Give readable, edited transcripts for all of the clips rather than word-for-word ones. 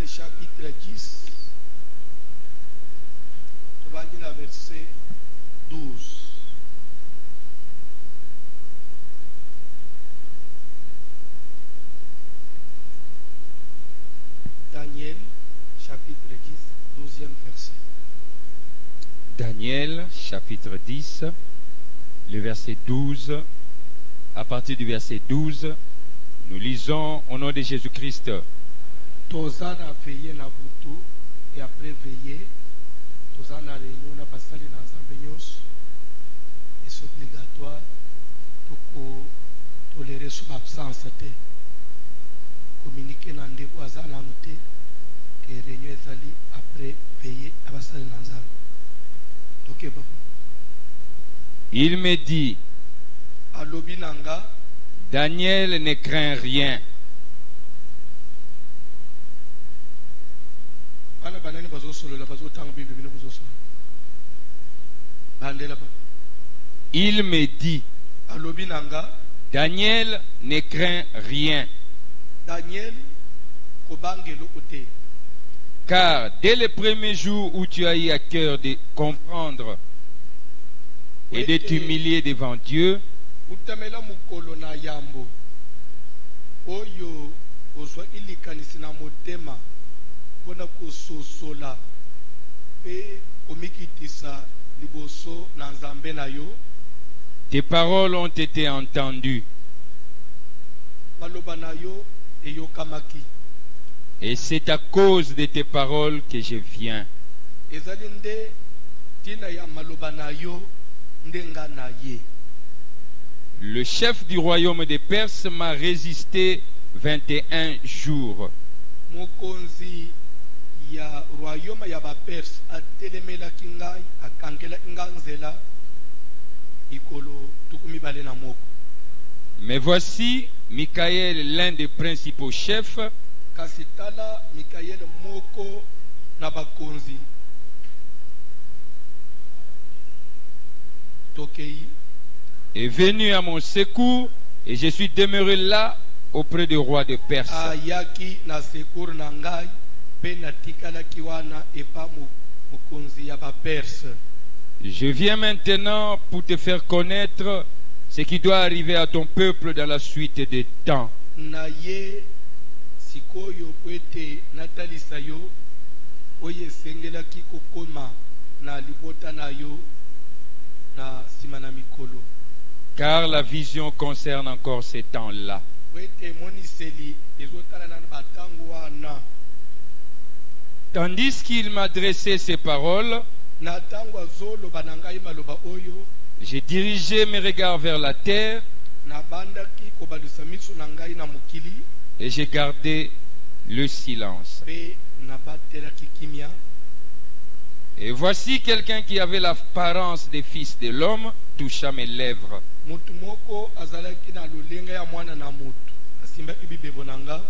chapitre 10, on va lire le verset 12. Daniel, chapitre 10, 12e verset. Daniel, chapitre 10, le verset 12. À partir du verset 12, nous lisons au nom de Jésus-Christ. Tozana veillé na butu et après veillé, tozana réunion na pasali na nzambe nyonso. Et c'est obligatoire pour tolérer son absence te. Communiquer na ndeko azala noté que réunion ezali après veillé abasali na nzambe. Ok papa. Il me dit, Alobi nanga, Daniel ne craint rien. bana banani bazosolola bazotanga bible bino bazosolola. Bandela papa. Il me dit, Alobi nanga, Daniel ne craint rien. Daniel kobangelo ote. Car dès le premier jour où tu as eu à cœur de comprendre et de t'humilier devant Dieu, utamela mukolo na yambo oyo ozwa ilikanisi na motema mpona kososola mpe komikitisa liboso na nzambe na yo, tes paroles ont été entendues. maloba na yo eyokamaki. Et c'est à cause de tes paroles que je viens. ezali nde ntina ya maloba na yo nde nga na ye. Le chef du royaume des Perses m'a résisté 21 jours. mokonzi ya royaume ya baperse atelemelaki ngai akangelaki ngai nzela ikolo tukumi bale na moko. Mais voici Michael, l'un des principaux chefs, kasi tala mikael moko na bakonzi tokei est venu à mon secours et je suis demeuré là auprès du roi de Perse. ayaki na secours na ngai mpe natikalaki wana epa mokonzi ya baperse. Je viens maintenant pour te faire connaître ce qui doit arriver à ton peuple dans la suite des temps. na ye sikoyo po ete natalisa yo oyo esengelaki kokoma na libota na yo na nsima na mikolo. Car la vision concerne encore ces temps-là. po ete emoniseli ezotala na batango wana. Tandis qu'il m'adressait ces paroles, na ntango azoloba na ngai maloba oyo, j'ai dirigé mes regards vers la terre nabandaki kobalisa miso na ngai na mokili et j'ai gardé le silence. mpe nabatelaki kimia. Et voici quelqu'un qui avait l'apparence des fils de l'homme toucha mes lèvres. motu moko azalaki na lolenge ya mwana na motu asimbaki bibebo na nga,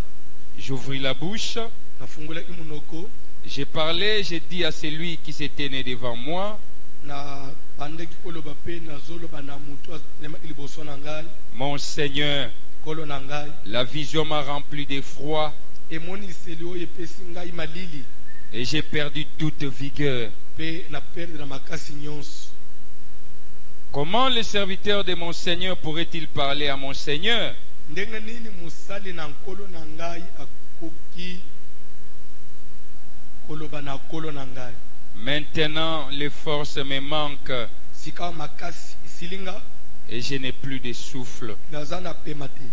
J'ouvris la bouche, nafungolaki monoko, j'ai parlé, j'ai dit à celui qui s'était né devant moi, na bandaki koloba mpe nazoloba na motu alemaki liboso na ngai, mon Seigneur, kolo na ngai, la vision m'a rempli d'effroi emoniseli oyo epesi ngai malili et j'ai perdu toute vigueur. mpe na perdre na makasi nyonso. Comment le serviteur de mon Seigneur pourrait-il parler à mon Seigneur? ndenge nini mosali na nkolo na ngai akoki koloba na nkolo na ngai? Maintenant, les forces me manquent sika makasi isilinga et je n'ai plus de souffle. naza na pema te.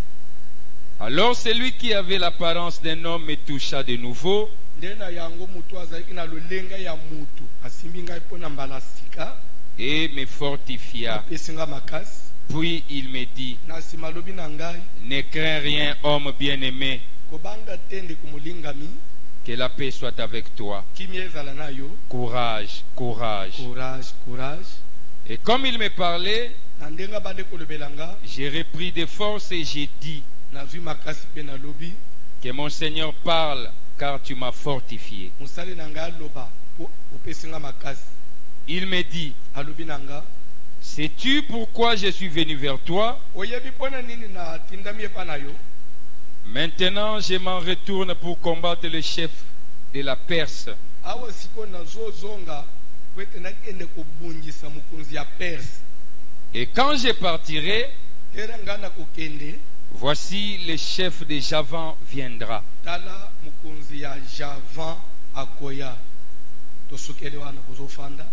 Alors celui qui avait l'apparence d'un homme me toucha de nouveau nde na yango motu azalaki na lolenge ya motu asimbi ngai mpo na mbala sika et me fortifia. apesi nga makasi. Puis il me dit, na nsima alobi na ngai, ne crains rien, homme bien-aimé, kobanga te ndeko molingami, que la paix soit avec toi. kimia ezala na yo. Courage, courage. courage courage. Et comme il me parlait, na ndenge abandi kolobela nga, j'ai repris des forces et j'ai dit, nazwi makasi mpe nalobi, que mon Seigneur parle, car tu m'as fortifié. mosali na ngai aloba mpo opesi nga makasi. Il me dit, alobi na nga, sais-tu pourquoi je suis venu vers toi? oyebi mpo na nini natindami epa na yo? Maintenant, je m'en retourne pour combattre le chef de la Perse. awa siko nazozonga kwete nakende kubungisa mukonzi ya Perse. Et quand je partirai, Era ngana kokende voici le chef de Javan viendra. tala mukonzi ya Javan akoya. Tosukele wana kuzofanda.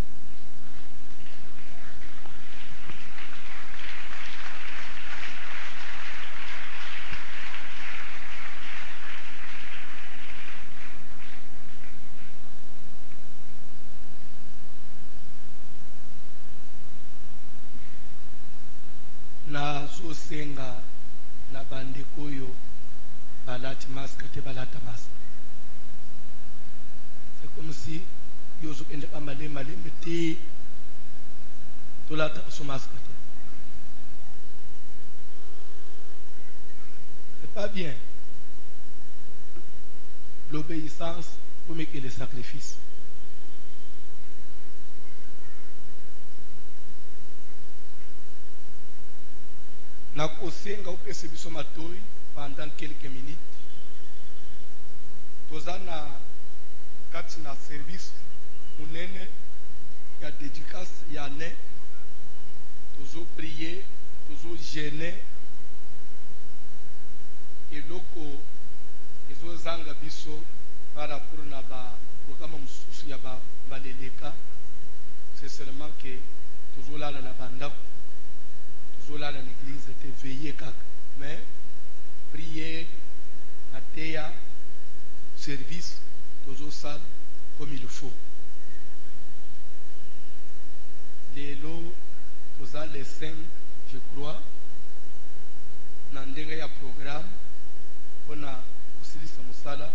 Na zosenga na bandeko oyo balati masque te balata masque. C'est comme si yozo ende malembe te tolata so masque te. C'est pas bien. L'obéissance pour que le sacrifice. Na kosenga upese biso matoi pendant quelques minutes. Tozana kati na service munene ya dédicace ya ne. Tozo prier, tozo jeûner. Eloko ezo zanga biso par rapport na ba programme mususu ya ba baleleka. C'est seulement que tozo lala na bandako. Zola dans l'église était veillé kaka, mais prière, atéa, service, toujours ça comme il faut. Les lots, tous les 5, je crois, dans un programme, on a aussi dit Moussala,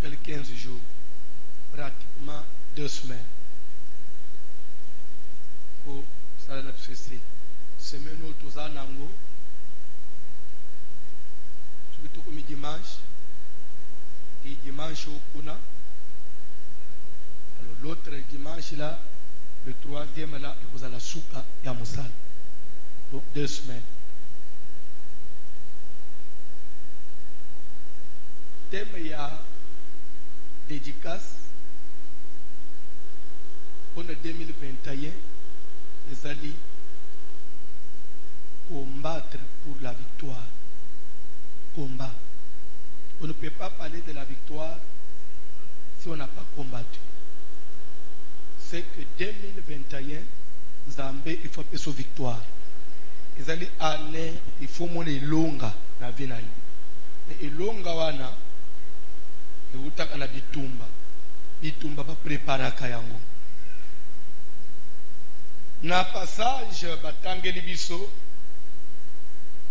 il y a 15 jours, pratiquement 2 semaines. Pour ça, n'a pas cessé. Semaine où tous en ango, surtout comme dimanche, et dimanche au Kuna. Alors l'autre dimanche là, le 3e là, et vous allez la souka et à Moussal. Donc 2 semaines. Thème il y a dédicace pour le 2021, les alliés. Combattre pour la victoire. Combat. On ne peut pas parler de la victoire si on n'a pas combattu. C'est que 2021, Zambé, il faut faire sa victoire. Ils allaient année, il faut monter longa na vie na yo. Et longa wana, et vous t'as na bitumba. Bitumba va préparer kayango. Na passage batangeli biso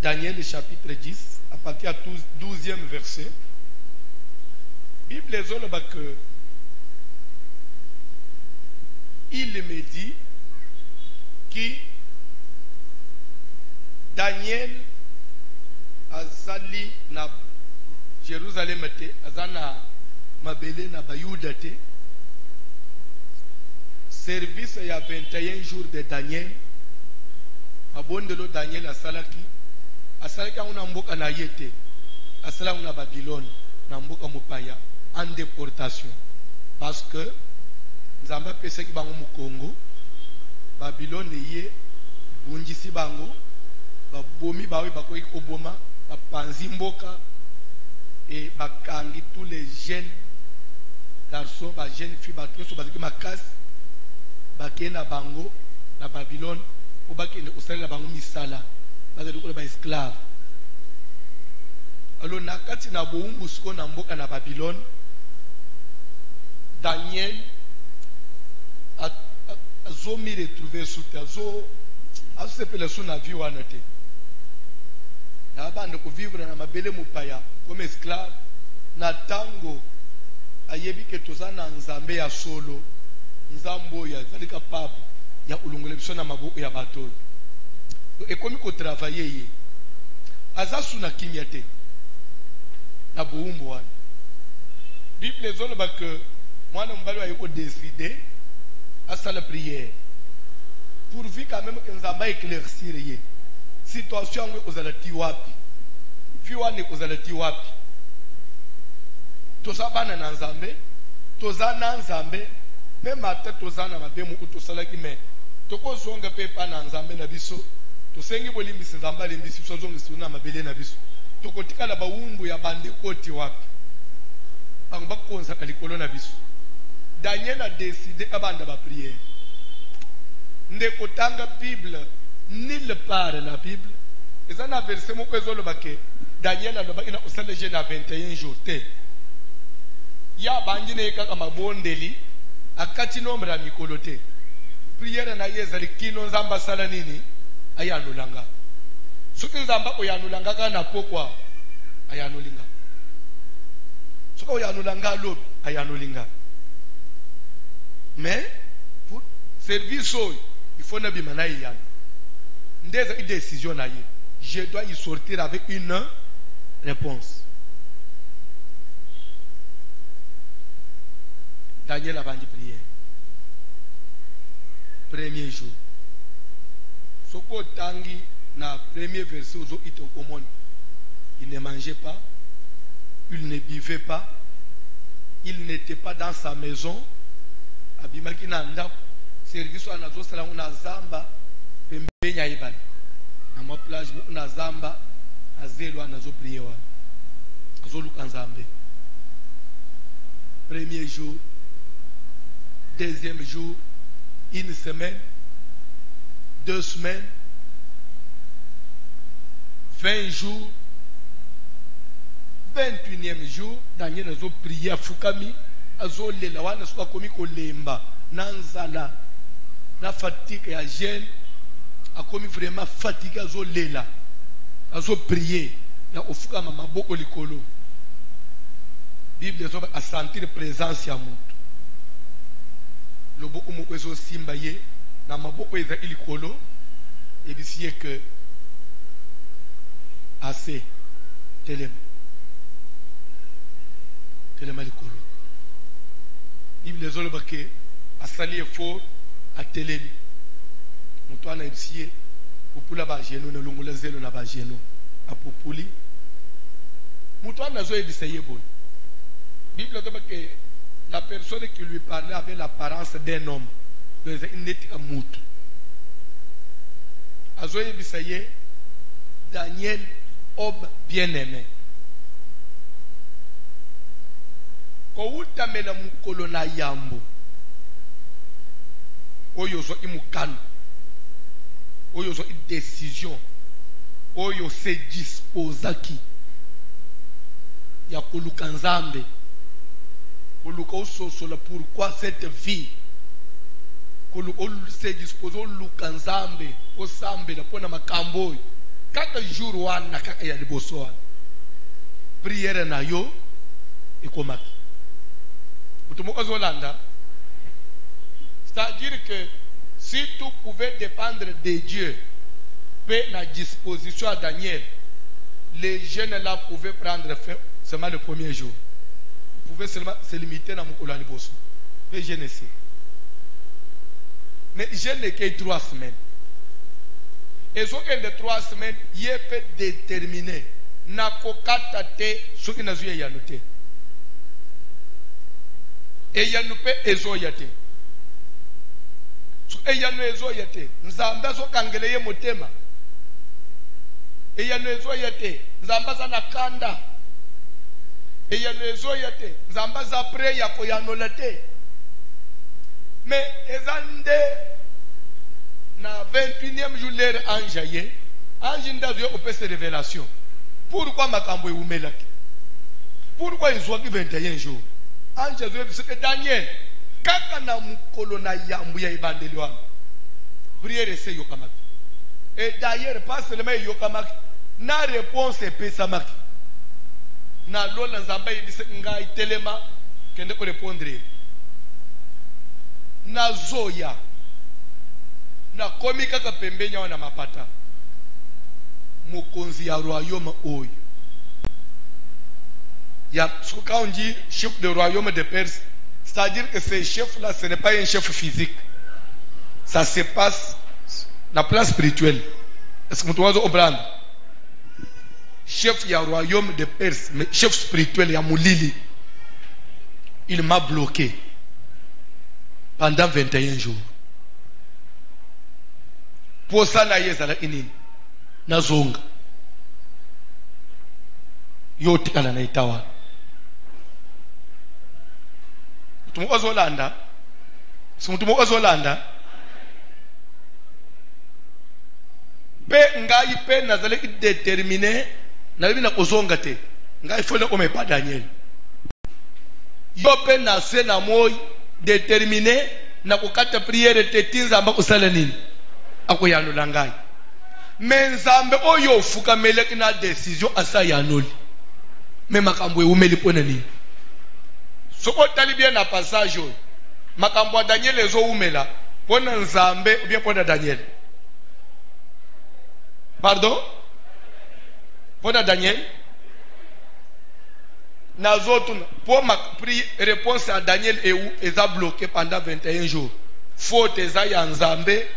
Daniel chapitre 10, à partir du 12e verset, Bible est que il me dit que Daniel azali na Jérusalem te, azana mabele na bayuda te, service il y a 21 jours de Daniel, abondelo Daniel asalaki. Asalaka una mboka na yete, asala una Babylone, na mboka mopaya, en déportation. Parce que, Nzamba pese ki bango mu Congo, Babylone ye, bungisi bango, babomi bawe bakoki koboma, bapanzi mboka, et bakangi tous les jeunes garçons, ba jeunes filles, bakeso baziki makasi, bakende na bango, na Babylone, po bakende kosalela bango misala. Ba esclave. Alors nakati na boumbu siko na mboka na Babylone, Daniel a zomi retrouvé sous terre, a se pele sous na vie wana te. Na bande ko vivre na mabele mupaya comme esclave na tango ayebi ke tozana nzambe ya solo, nzambo ya zali capable ya ulungule biso na maboko ya bato. Et comme il travaille, Azasu na kimyate, na boumbo wana. Bible est zone que moi on va lui décider à ça la prière. Pourvu quand même que nous avons éclaircir yé. Situation où vous allez tiwapi, viwane vous allez tiwapi. tozabana na nzambe tozana nzambe même ata tozana mabemu utosalaki me tokozonga pe pa na nzambe na biso tosengi bolimbisi nzambe alimbisi biso zongi na mabele na biso tokotikala bawumbu ya bandekoti wapi bango bakonzaka likolo na biso. Daniel a décidé abanda ba prière ndeko tanga Bible nulle part la Bible eza na verset moko ezolobake Daniel alobaki na osala jeûne na 21 jours te ya bangi ne kaka mabondeli akati nombre ya mikolo te prière na ye ezali kino nzamba sala nini ayanulanga soki nzamba oyanulanga kaka na pokwa ayanulinga soki oyanulanga lobi ayanulinga mais pour service il faut ne bimana yana ndeza une décision na ye je dois y sortir avec une réponse. Daniel a vendu prière. Premier jour. Soko tangi na premier verset aux ito komon. Il ne mangeait pas, il ne buvait pas, il n'était pas dans sa maison. Abimaki na ndako service anazo sala una zamba pembenya ibali. Na ma plage una zamba azelo anazo prier wa. Azo luka nzambe. Premier jour, deuxième jour, une semaine, 2 semaines, 20 jours, 21e jour, Daniel azo prier fukami, azo lela wana soka komi kolemba, nanzala, na fatigue ya jeune, akomi vraiment fatigué azo lela, azo prier, na ofukama maboko likolo. Bible azo a sentir présence ya mutu. Loboko moko ezo simba ye, na maboko eza ilikolo, et bisiye que assez telema likolo. Bible azo lobake asali effort a telemi. Mutu ana bisiye popula ba geno na longola zelo na ba geno a populi. Mutu ana zo ebisa ye boy. Bible dit que la personne qui lui parlait avait l'apparence d'un homme. Il n'était pas moutou. Azoye bisaye, Daniel, homme bien-aimé. Kouta mena mukolo na yambo. Oyo zo imukano. Oyo zo une décision. Oyo se disposaki. Ya koluka nzambe. Pourquoi cette vie se dispose au lukanzambe au sambe la pona makambo kaka jour wana kaka ya liboso wana prière na yo ekomaki utumoko zolanda. C'est-à-dire que si tout pouvait dépendre de Dieu paix la disposition à Daniel, les jeunes là pouvaient prendre fin seulement le premier jour. Pouvait seulement se limiter dans mon bosso. Mais je ne sais. Mais je n'ai que 3 semaines. Et ce que les 3 semaines, il peut déterminer. Na kokata te, ce qui n'a pas été noté. Et il y a nous peut ezoyate. Et il y a nous ezoyate. Nous avons besoin d'anglais motema. Et il y a nous ezoyate. Nous avons besoin d'akanda. Et il y a les oyote, zamba zapre ya koyanolate. Mais ezande na 21e jour l'air anjaye, anjinda zo opese révélation. Pourquoi makambo eumelaki? Pourquoi ils ont 21 jours? Anja zo biseke Daniel, kaka na mukolo na yambu ya ibandeli wana. Prière ese yokamaki. Et d'ailleurs pas seulement yokamaki, na réponse epesamaki. Na lola nzamba yibise ngai telema kende ko répondre na zoya na komi kaka pembenya wana mapata mokonzi ya royaume oyo ya suka onji chef de royaume de Perse, c'est-à-dire que ce chef là ce n'est pas un chef physique, ça se passe na place spirituelle. Est-ce que vous pouvez comprendre? Chef ya royaume de Perse, mais chef spirituel ya mulili. il m'a bloqué pendant 21 jours. Pour ça, na yezala inini na zonga yote kana na itawa mutumu ozolanda si mutumu ozolanda pe ngai pe nazale déterminé na bina kozonga te ngai fole o me pa Daniel yo pe na se na moy déterminé na kokata prière te tinzamba kusala nini akoyanula ngai menzambe oyo fuka meleki na décision asa yanoli me makambo eumeli pona nini soko tali bien na passage oyo makambo ya Daniel ezo umela pona nzambe ou bien pona Daniel pardon pona Daniel nazotuna pour ma réponse à Daniel est bloqué pendant 21 jours faute eza ya nzambe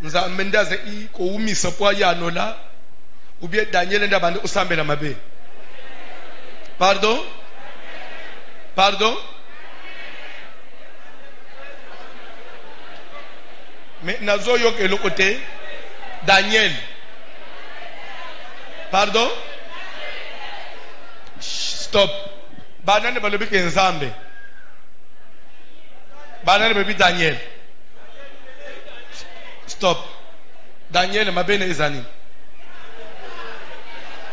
nzambe ndaze I ko umisa po ya nola ou bien Daniel nda bande osambela mabe pardon pardon mais nazo yo ke le côté Daniel pardon stop banane balobi ke nzambe banane balobi Daniel stop Daniel mabene ezani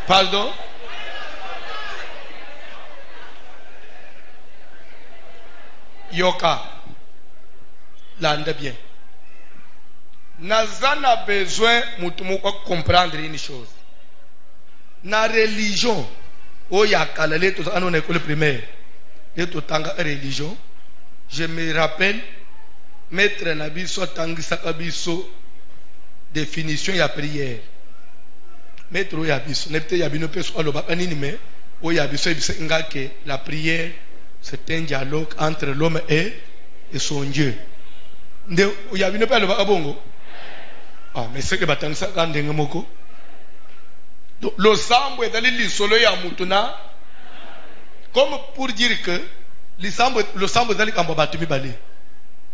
pardon yoka landa bien nazana besoin mutumu kwa comprendre une chose na religion oya kala leto ano na école primaire leto tanga religion je me rappelle maître nabiso tangisa kabiso définition ya prière maître oya biso nepte ya bino peso aloba kanini me oya biso biso ngake la prière c'est un dialogue entre l'homme et son Dieu nde oya bino pe aloba abongo ah mais c'est que batangisa kandenge moko le sambo est allé l'isolo ya mutuna comme pour dire que le sambo est allé kamba batumi bale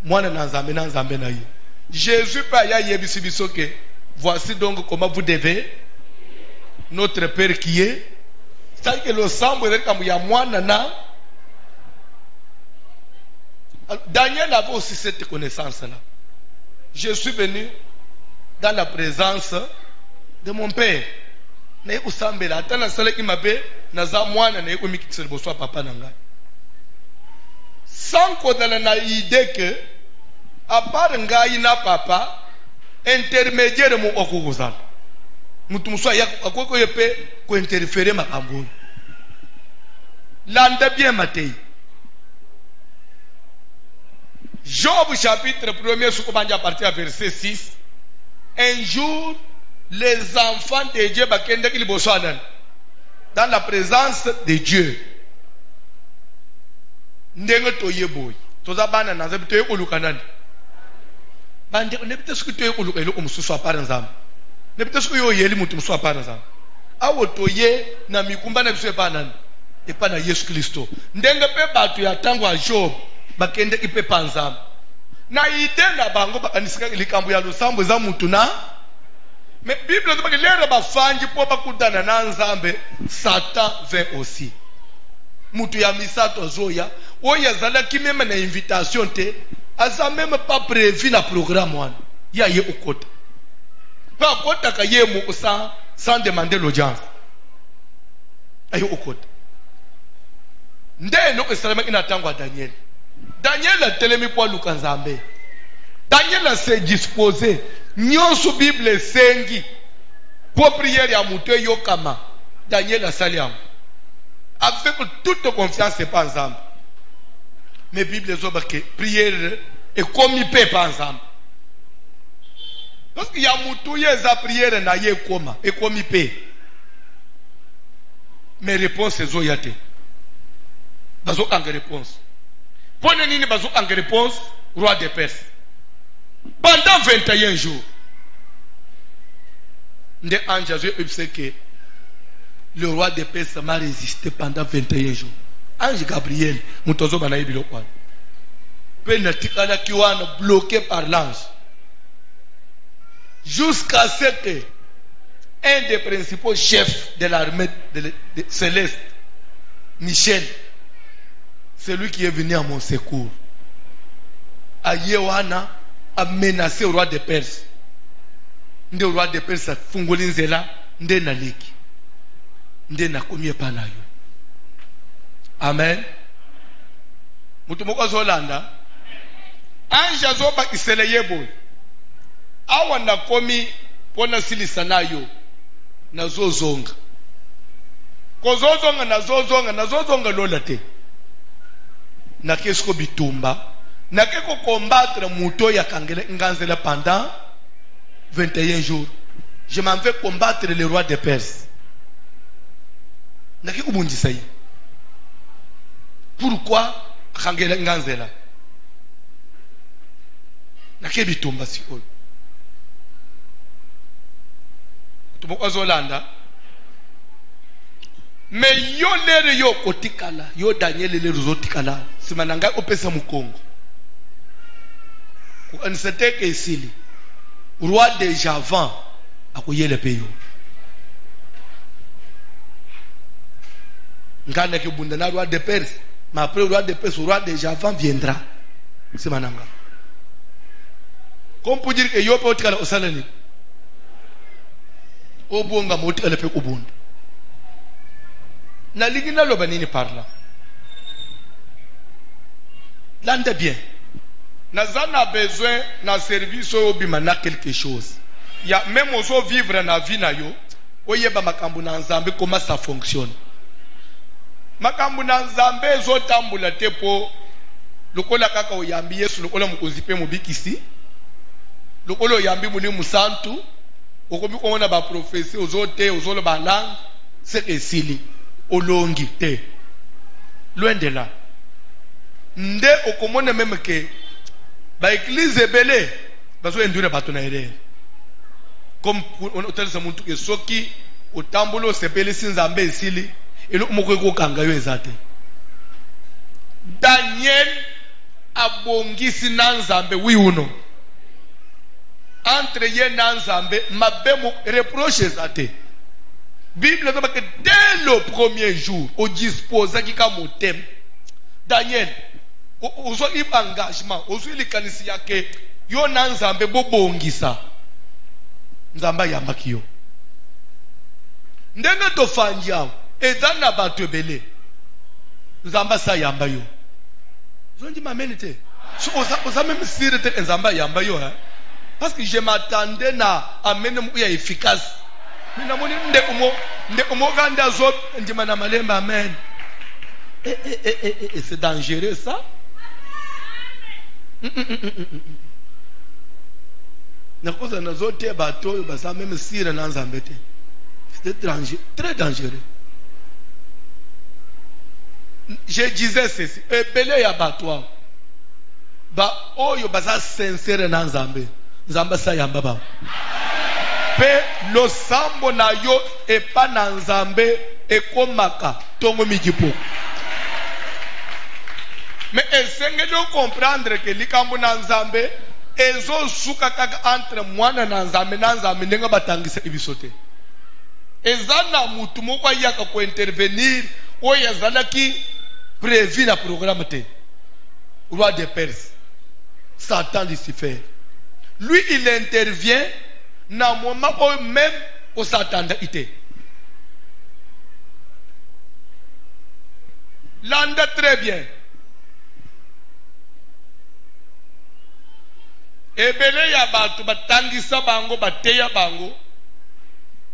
mwana na nzambe na ye Jésus pa ya yebisi biso que voici donc comment vous devez notre Père qui est c'est que le sambo est allé kamba ya mwana na Daniel avait aussi cette connaissance là. Je suis venu dans la présence de mon père. Na usambela atana sala imabe na za mwana na yeko mikitsele boswa papa na ngai. Sans kodala na idée que à part ngai na papa intermédiaire mo okuguzana. Mutu muswa ya akoko yepe ko interférer makambo. Landa bien Matthieu. Job chapitre 1er sukubanja partir à verset 6. Un jour les enfants de Dieu bakende kili boswanan dans la présence de Dieu. Ndenge toye boy. Toza bana na zabi toye kulukanani. Bande ne bitesku toye kuluka ilo mususu apara nzamba. Ne bitesku yo yeli mutu mususu apara nzamba. Awo toye na mikumba na biso epanani. Epa na Yesu Kristo. Ndenge pe batu ya tango a Job bakende ipe panzamba. Na ide na bango bakanisika likambo ya lusambo za mutu na mais Bible dit que les bafanji po bakutana na nzambe Satan vient aussi. Mutu ya misato zoya oya zala ki même na invitation te asa même pas prévu na programme wana ya ye okota. Pa kota ka ye mu sans demander l'audience. Ayo okota. Ndeno esalama inatangwa Daniel. Daniel a telemi po luka nzambe. Daniel a se disposé nyonso Bible sengi pour prière ya mutu yokama. Daniel a saliam avec toute confiance et pas ensemble. Mais Bible zoba que prière est comme il peut pas ensemble. Parce qu'il y a mutu yeza prière na ye koma et comme il peut. Mais réponse zo yate. Bazo ang réponse. Pone nini bazo ang réponse roi de Perse. Pendant 21 jours. Nde anja zo que le roi de Perse m'a résisté pendant 21 jours. ange Gabriel mutozo banayi biloko wana pe natikala kiwana bloqué par l'ange jusqu'à ce que un des principaux chefs de l'armée de céleste, Michel, c'est lui qui est venu à mon secours. Ayewana a menacé au roi de Perse. Le roi de Perse a fungoli nzela nde na leki. Nde na komi epana yo. Amen. Mutu moko azolanda. Ange azoba kisele yebo. Awa na komi pona silisa na yo. Nazozonga. Kozozonga nazozonga lola te. Na kesko bitumba. Na keko combattre muto ya kangele nganzela pendant 21 jours. Je m'en vais combattre le roi de Perse. Na keko bundisa yi. Pourquoi kangele nganzela? Na ke bitumba si oyo. Azolanda me yo lere yo kotikala yo Daniel lere zotikala simananga opesa mukongo ko ansete ke isili roi de Javan akoyele peyo ngana ke bunda na roi de Perse mais après roi de Perse roi de Javan viendra simananga comme pour dire que yo pe otikala osalani obonga moti elepe kubunda na ligina loba nini parla lande bien nazana besoin na service obima na quelque chose ya même ozo vivre na vie na yo oyeba makambu na nzambe comment ça fonctionne makambu na nzambe zo tambula tepo lokola kaka oyambi Yesu lokola mukonzi pe mubikisi lokola oyambi muli musantu okobi komona ba prophétie ozote ozolo ba langue c'est esili olongi te loin de là nde okomona même que ba église belé bazo endure bato na erreur comme on otelisa muntu ke soki otambulo sepele sinzambe esili elo moko ko kanga yo ezate Daniel abongisi na nzambe wi uno entre ye na nzambe mabemo reproche zate Bible dit que dès le premier jour au disposa ki ka motem Daniel ozo liba engagement ozo likanisi yake yo na nzambe bobongisa nzamba yambaki yo ndenge tofandi awo eza na bato ebele nzamba sa yamba yo zonji mameni te so oza même sire te nzamba yamba yo hein? Parce que je m'attendais na amene mu ya efficace mina moni ndeko ganda zo ndima na malemba amen c'est dangereux ça na koza na zo te bato basa même sire na nzambe te c'est très dangereux. Je disais ceci ebele ya bato ba oyo basa sincere na nzambe nzamba sa yamba ba pe lo sambo na yo epa na nzambe ekomaka tongo mijipo mais esenge de comprendre que likambo na nzambe ezo suka kaka entre mwana na nzambe ndenga batangisa ibisote ezana mutu moko yaka ko intervenir oyo yazalaki prévu na programme te roi de Perse Satan Lucifer. Lui, il intervient dans le moment où même on s'attendait. L'ande très bien. Ebele ya batu batangisa bango bateya bango.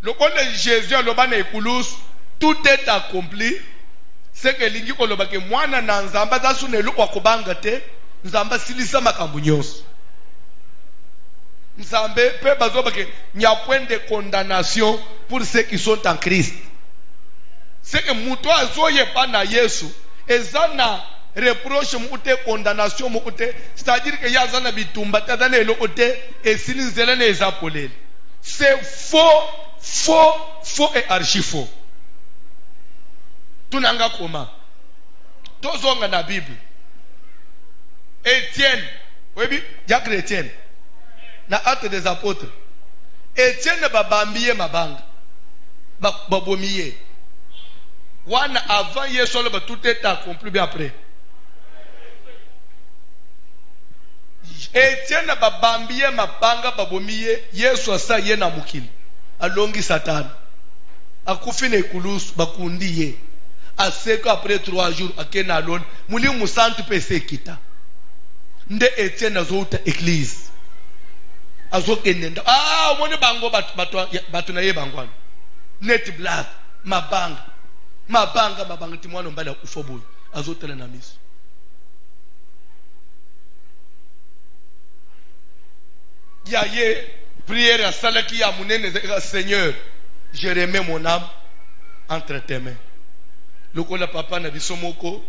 Le compte de Jésus a loba na ekulus tout est accompli. C'est que lingi ko loba ke mwana na nzamba za sunelu kwa kubanga te nzamba silisa makambu nyonso. Nzambe pe bazoba ke nya point de condamnation pour ceux qui sont en Christ. C'est que muto azoye pa na Yesu ezana reproche mute condamnation mute, c'est-à-dire que yazana bitumba tadana elokote esili nzela na ezapolele. C'est faux et archi faux. Tunanga koma tozonga na Bible. Étienne, oui, Jacques Étienne, na Actes des Apôtres. Étienne babambiye mabanga, babomiye. Wana avant Yesu le tout est accompli bien après. Étienne babambiye mabanga babomiye, Yesu asa yena mukili. Alongi Satan. Akufine ikulusu bakundiye. Aseko après 3 jours akena alone. Muli musantu pese kita. Nde Etienne azouta église. Azokendenda. Ah, umone bango batu na ye bangwana. Net blood, mabanga timwano mbala ufoboy. Azotela na miso. Ya ye prière à salaki ya munene Seigneur, je remets mon âme entre tes mains. Lokola papa na bisomoko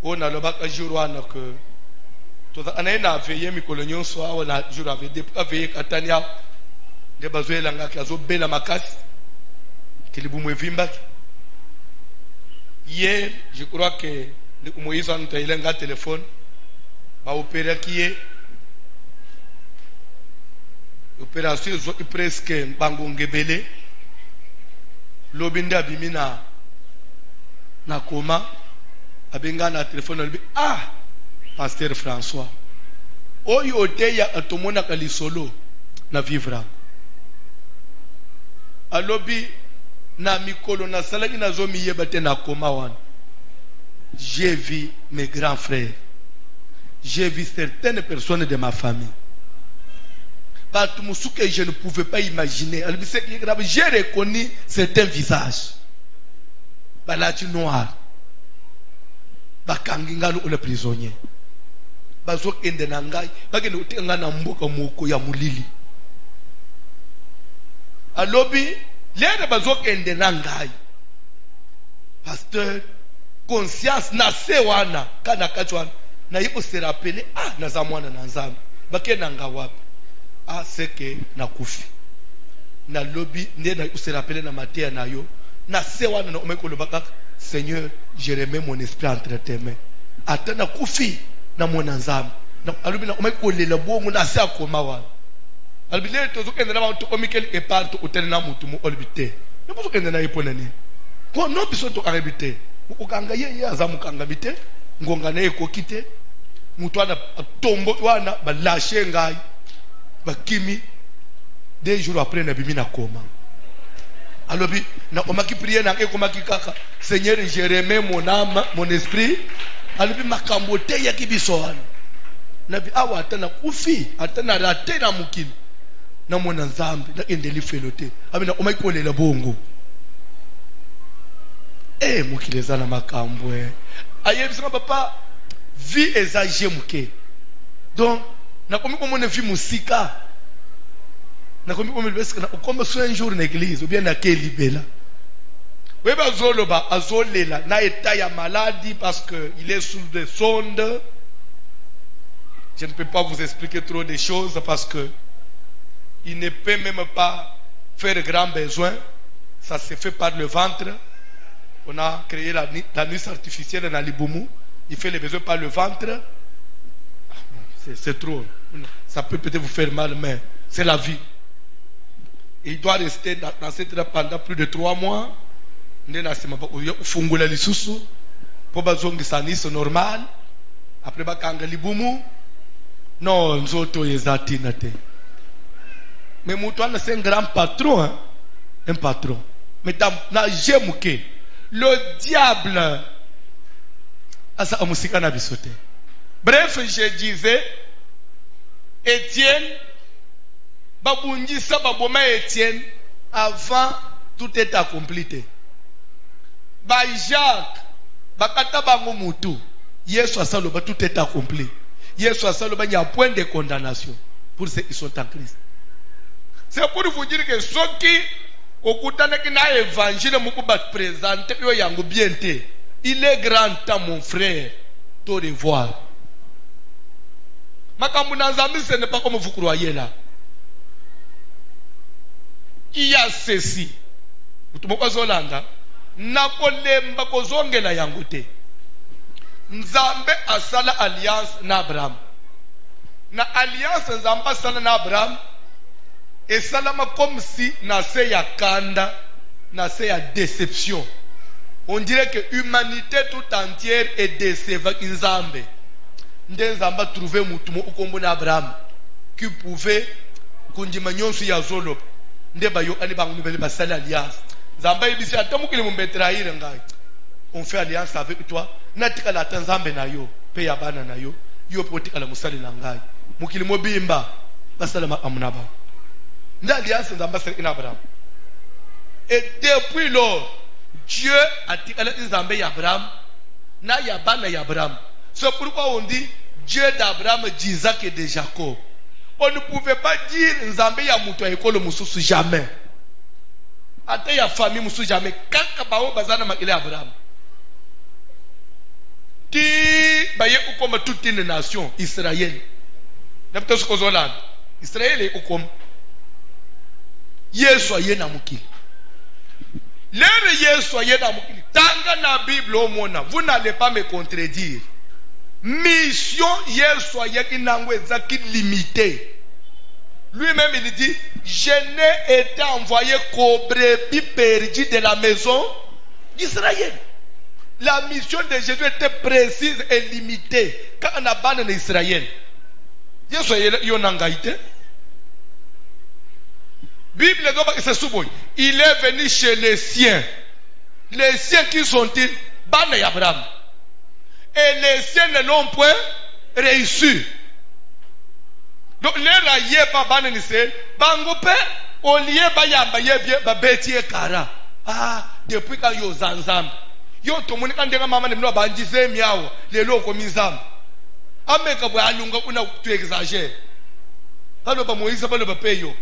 on a le bac à jour wana que anaenda veiller mikolo nyonso awa na jour avait depuis veiller katania de bazoela ngaki azobela makasi kilibumu evimba. Hier je crois que Moïse a envoyé un téléphone ba opérer qui est opération presque bangongebele lobinda bimina na koma abenga na téléphone albi Pasteur François oyo teya atomona kalisolo na vivra alobi na mikolo na salaki na zo miyeba te na koma wana. J'ai vu mes grands frères, j'ai vu certaines personnes de ma famille. Que je ne pouvais pas imaginer. J'ai reconnu certains visages. Balati noir. Bakangingalo le prisonnier. Bazok endenangai. Bagene utenga na mboka moko ya mulili. Alobi, lere bazok endenangai. Pasteur, conscience na sewana kana kachwana na yiko se rappeler na zamwana na nzambe. Bakena ngawapi. C'est que na kufi na lobby ne na se rappeler na matia na yo na sewa na omeko le baka. Seigneur, je remets mon esprit entre tes mains. Atana kufi na mona nzambe na alubi na omeko le bongo na se akoma wa alubi le tozo kende na to omikel e parto hotel na mutu mu olbite ne bozo kende na ipona ni ko no biso to arabite ukanga ye azamu kanga bite ngonga na ekokite mutu ana tombo wana balashe ngai bakimi 2 jours après na bimi na koma alobi na omaki prier na ekomaki kaka. Seigneur, je remets mon âme, mon esprit. Alobi makambo te ya kibiso wana na bi awa atana kufi atana rate na mukini na mona nzambe na endeli felote amina omaki kolela bongo mukileza na makambo ayebisa papa vie exagé muke donc na komi komone vie musika na komi komi lebesika na okoma so un jour na église ou bien na kelibela weba zoloba azolela na état ya maladie parce que il est sous des sondes. Je ne peux pas vous expliquer trop de choses parce que il ne peut même pas faire grand besoin. Ça se fait par le ventre. On a créé la nuit artificielle dans l'Iboumou. Il fait les besoins par le ventre. C'est trop. Ça peut peut-être vous faire mal, mais c'est la vie. Et il doit rester dans cette état pendant plus de 3 mois. C'est normal. Après, bakanga l'Iboumou. Non, nzoto yezatina te. Mais Moutouane, c'est un grand patron, hein? Un patron. Mais dans Jemouke, le diable a sa musique na bisote. Bref, je disais, Étienne, babungisa baboma Étienne, avant tout est accompli. Ba Jacques, bakata bango mutu, Yesu asaloba tout est accompli. Yesu asaloba il y a point de condamnation pour ceux qui sont en Christ. C'est pour vous dire que ceux qui okutana kina évangile muku bat présenter yo yango bien te. Il est grand temps mon frère de revoir. Makambu na nzambe ce n'est pas comme vous croyez là. Il y a ceci. Utumoko zolanda na kolemba kozongela yango te. Nzambe asala alliance na Abraham. Na alliance Nzambe asala na Abraham. Et salama comme si na se ya kanda, na se ya déception. On dirait que l'humanité tout entière est décevante. Nzambe. Nzambe a trouvé mutumo ukombo na Abraham qui pouvait kundima nyonso ya zolo. Ndeba yo ali bangu nubele basala alliance. Nzambe ibisi atamukile mumbetraire ngai. On fait alliance avec toi. Natika la Nzambe na yo, pe ya bana na yo, yo potika la musali na ngai. Mukili mobimba basala ma amunaba. L'alliance Nzambe asala na Abraham. Et depuis lors, Dieu a dit à Nzambe ya Abraham, na ya bana ya Abraham. C'est pourquoi on dit Dieu d'Abraham, d'Isaac et de Jacob. On ne pouvait pas dire Nzambe ya mutu ekolo mususu jamais. Ate ya famille mususu jamais. Kaka bao bazana makile Abraham. Ti baye ukoma toute une nation Israël. N'importe ce qu'on a. Israël est ukoma. Yesu aye na mukili. Lere Yesu aye na mukili. Tanga na Bible au mona. Vous n'allez pas me contredire. Mission Yesu aye ki nangwe zaki limité. Lui-même il dit, je n'ai été envoyé qu'aux brebis perdues de la maison d'Israël. La mission de Jésus était précise et limitée. Quand on abandonne Israël, Yesu aye yonangaite. Bible il est venu chez les siens. Les siens qui sont-ils? Bana Abraham. Et les siens ne l'ont point réussi. Donc les raillés pas bana ni se bangope au lieu ba yamba yebie ba betie kara. Ah, depuis quand yo zanzam. Yo to moni kan denga mama ne mno ba njise miawo le loko mizam. Ameka bwa alunga una tu exagère. Kalo ba Moïse ba le ba peyo.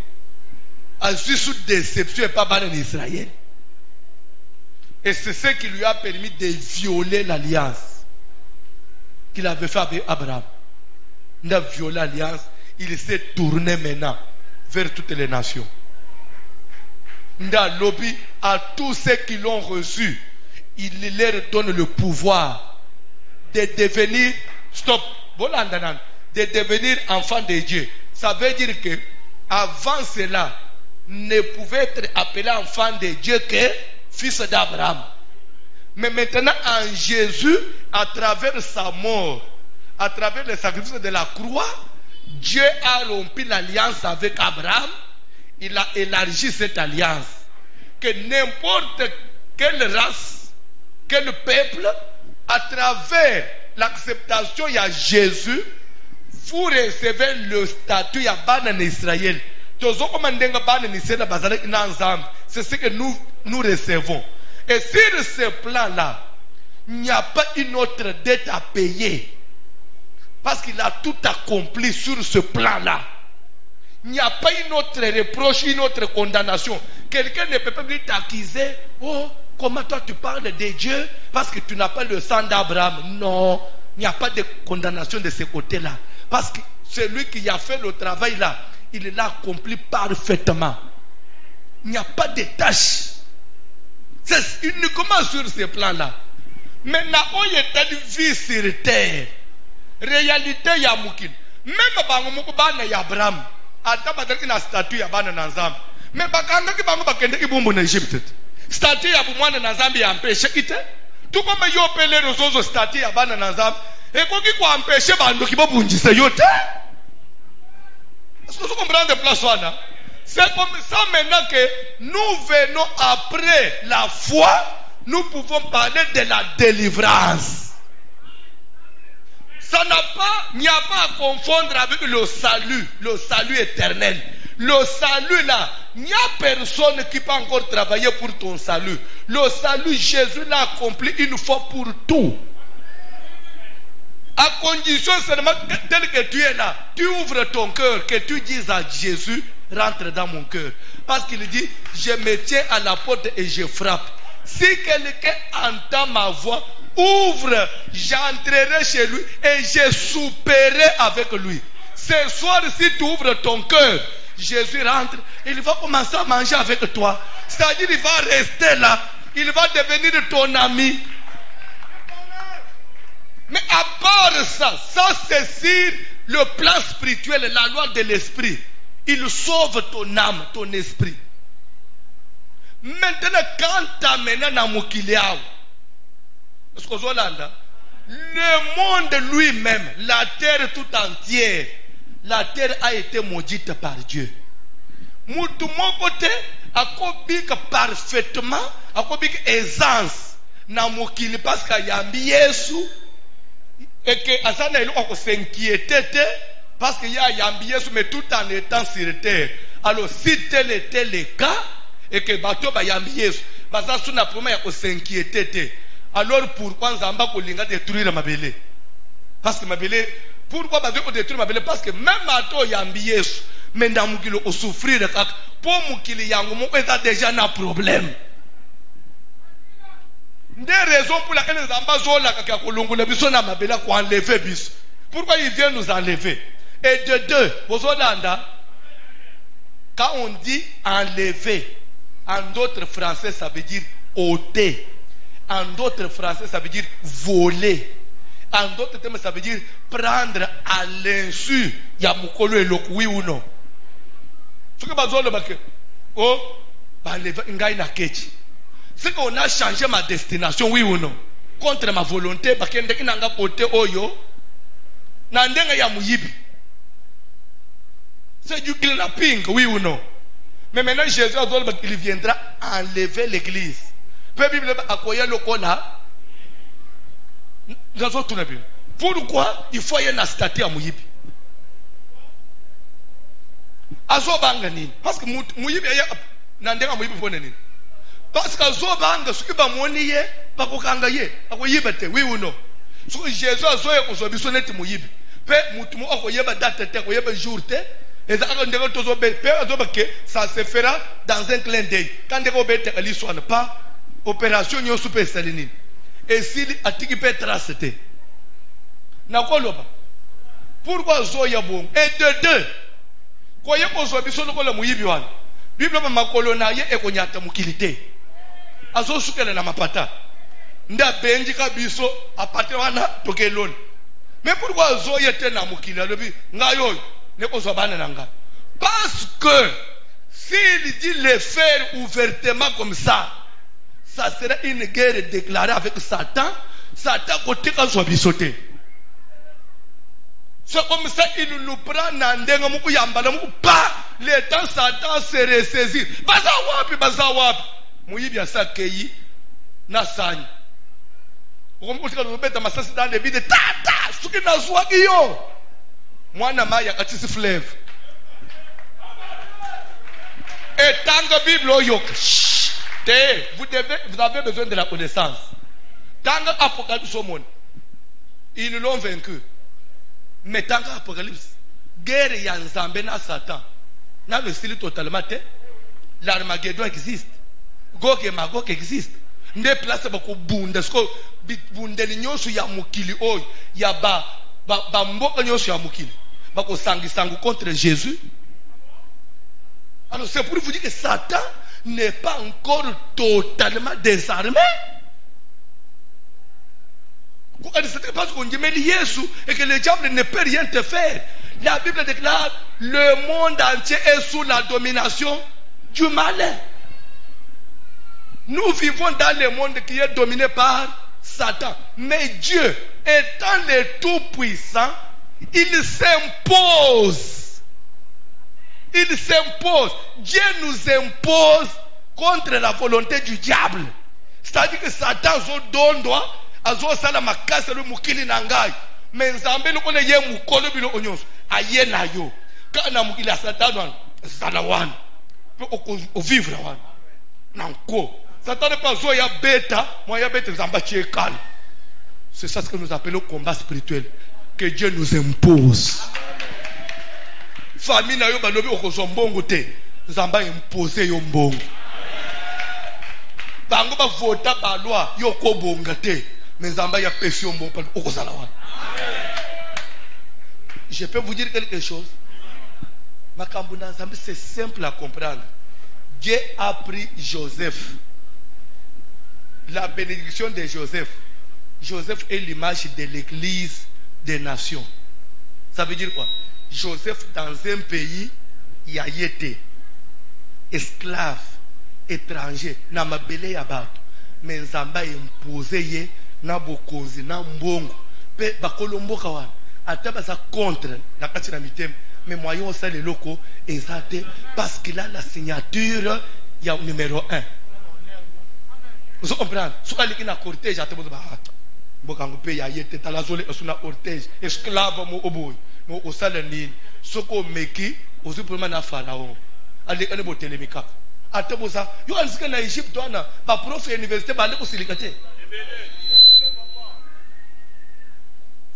A su sous déception et pas ban en Israël. Et c'est ce qui lui a permis de violer l'alliance qu'il avait fait avec Abraham. Il a violé l'alliance. Il s'est tourné maintenant vers toutes les nations. Il a lobby à tous ceux qui l'ont reçu. Il leur donne le pouvoir de devenir, de devenir enfant de Dieu. Ça veut dire que avant cela, ne pouvait être appelé enfant de Dieu que fils d'Abraham. Mais maintenant en Jésus, à travers sa mort, à travers le sacrifice de la croix, Dieu a rompu l'alliance avec Abraham. Il a élargi cette alliance. Que n'importe quelle race, quel peuple, à travers l'acceptation il y a Jésus, vous recevez le statut ya bana en Israël. C'est ce que nous recevons. Et sur ce plan-là, il n'y a pas une autre dette à payer. Parce qu'il a tout accompli sur ce plan-là. Il n'y a pas une autre reproche, une autre condamnation. Quelqu'un ne peut pas venir t'accuser. Oh, comment toi tu parles de Dieu parce que tu n'as pas le sang d'Abraham. Non, il n'y a pas de condamnation de ce côté-là. Parce que celui qui a fait le travail là, il l'a accompli parfaitement. Il n'y a pas de tâche. C'est uniquement sur ce plan-là. Maintenant, il y a une vie sur terre. Réalité, il y a Moukine. Même si Abraham, il y a statue de Nazam. Mais il y a en Égypte. Statue de Nazam est empêché. Tout comme il y a les ressources statue de Nazam. Et quand il y a empêché, il y a empêché. Est-ce que vous comprenez de place? C'est comme ça maintenant que nous venons après la foi, nous pouvons parler de la délivrance. Ça n'a pas, il n'y a pas à confondre avec le salut éternel. Le salut là, il n'y a personne qui peut encore travailler pour ton salut. Le salut, Jésus l'a accompli une fois pour tout. À condition seulement tel que tu es là, tu ouvres ton cœur, que tu dises à Jésus, rentre dans mon cœur. Parce qu'il dit, je me tiens à la porte et je frappe. Si quelqu'un entend ma voix, ouvre, j'entrerai chez lui et je souperai avec lui. Ce soir, si tu ouvres ton cœur, Jésus rentre, il va commencer à manger avec toi. C'est-à-dire, il va rester là, il va devenir ton ami. Mais à part ça, c'est sur le plan spirituel, la loi de l'esprit. Il sauve ton âme, ton esprit. Maintenant, quand tu amènes dans Mokiliao, le monde lui-même, la terre tout entière, la terre a été maudite par Dieu. Moutou mon côté, a kobik parfaitement, a kobik aisance, na Mokili parce qu'il y a Yesu, et que Asana il s'inquiétait parce qu'il y a Yesu, mais tout en étant sur terre. Alors, si tel était le cas, et que bateau ba yambi Yesu, baza suna proma ya s'inquiétait. Alors pourquoi Nzamba kolinga détruire Mabele? Parce que Mabele, pourquoi bazo ko détruire Mabele? Parce que même bateau yambi Yesu, mais na mukilo o souffrir kaka, pour mukili yango moko eza déjà na problème. Des raisons pour laquelle Nzamba zola kaka kolongola biso na Mabele ko enlever biso. Pourquoi il vient nous enlever? Et de deux, bozolanda, quand on dit enlever, en d'autres français, ça veut dire ôter. En d'autres français, ça veut dire voler. En d'autres termes, ça veut dire prendre à l'insu. Yamukolo et l'ok, oui ou non? Ce que c'est qu'on a changé ma destination, oui ou non? Contre ma volonté, c'est du kidnapping, oui ou non? Mais maintenant, Jésus il viendra enlever l'église. Pourquoi il faut y avoir un statut à Mouyibi? Parce que Mouyibi n'a pas Mouyibi. Parce que Zobanga, ce qui va mouiller, pas pour Kangaye, oui ou non? Jésus a zoé pour son bisonnet Mouyibi. Père Moutumo, il y a date, il y a jour. Ça se fera dans un clin d'œil. Quand il soit pas opération super saline. Et s'il a dit qu'il peut tracer, pourquoi Zoya bon? Et de deux, croyez qu'on soit bisous le col mouyibiwan. Bible ma colonaye et qu'on y a ta mukilité. Azo soukele na mapata. Nda benji ka biso apate wana tokelon. Mais pourquoi Zoya te na mukila lebi ngayo? Parce que s'il dit le faire ouvertement comme ça, ça sera une guerre déclarée avec Satan. Satan côté quand soit bisoté. C'est comme ça il nous prend n'andenga muku yambala muku pas le temps Satan se ressaisir. Bazawapi. Muyibi asa keyi na sani. Omukutika lubeta masasi dans les vides. Ta suki na zwaki yo. Mwana maya katisi fleuve. Et tant que Bible oyok, vous avez besoin de la connaissance. Tant que Apocalypse au monde, ils l'ont vaincu. Mais tant que Apocalypse, guerre yanzambe na Satan, n'a le style totalement. L'Armageddon existe. Gog et Magog existe. Ne place beaucoup bunda, ce que bundeli nyosu ya mukili oy, ya ba mboka nyosu ya mukili. Bako sangu contre Jésus. Alors c'est pour vous dire que Satan n'est pas encore totalement désarmé. C'est parce qu'on dit mais Jésus et que le diable ne peut rien te faire. La Bible déclare le monde entier est sous la domination du malin. Nous vivons dans le monde qui est dominé par Satan. Mais Dieu, étant le Tout-Puissant, il s'impose. Il s'impose. Dieu nous impose contre la volonté du diable. C'est-à-dire que Satan donne droit à la makase le mukili nangai. Mais Nzambe le kone ye mukolo bilo onyos. Aye na yo. Kana mukili Satan zalawan. Pour vivre wan. Nanko. Satan n'est pas zoya bêta. Moi ya bêta Nzamba tchekal. C'est ça ce que nous appelons combat spirituel. Que Dieu nous impose. Famille na yo balobi okozombongo te. Nzamba imposer yo mbongo. Bango ba vota ba loi yo ko bonga te. Mais Nzamba ya pesi yo mbongo okozala wana. Je peux vous dire quelque chose. Makambo na Nzamba c'est simple à comprendre. Dieu a pris Joseph. La bénédiction de Joseph Joseph est l'image de l'église des nations. Ça veut dire quoi? Joseph, dans un pays, il a été esclave, étranger, na mabele ya bato. Mais Nzamba imposé ye, na bokonzi, na mbongo. Pe bakolomboka wana. Ata basa contre, na kati na mitem. Mais moyen au sein de locaux, exacté, parce qu'il a la signature, il y a numéro 1. Vous comprenez? Si vous avez un cortège, vous avez un pays, vous avez un cortège, esclave, vous avez un nid. Si vous avez un problème de pharaon, vous avez un télémica. Ate bosa, yo alisika na Egypte wana, ba prof université ba ndeko silikate.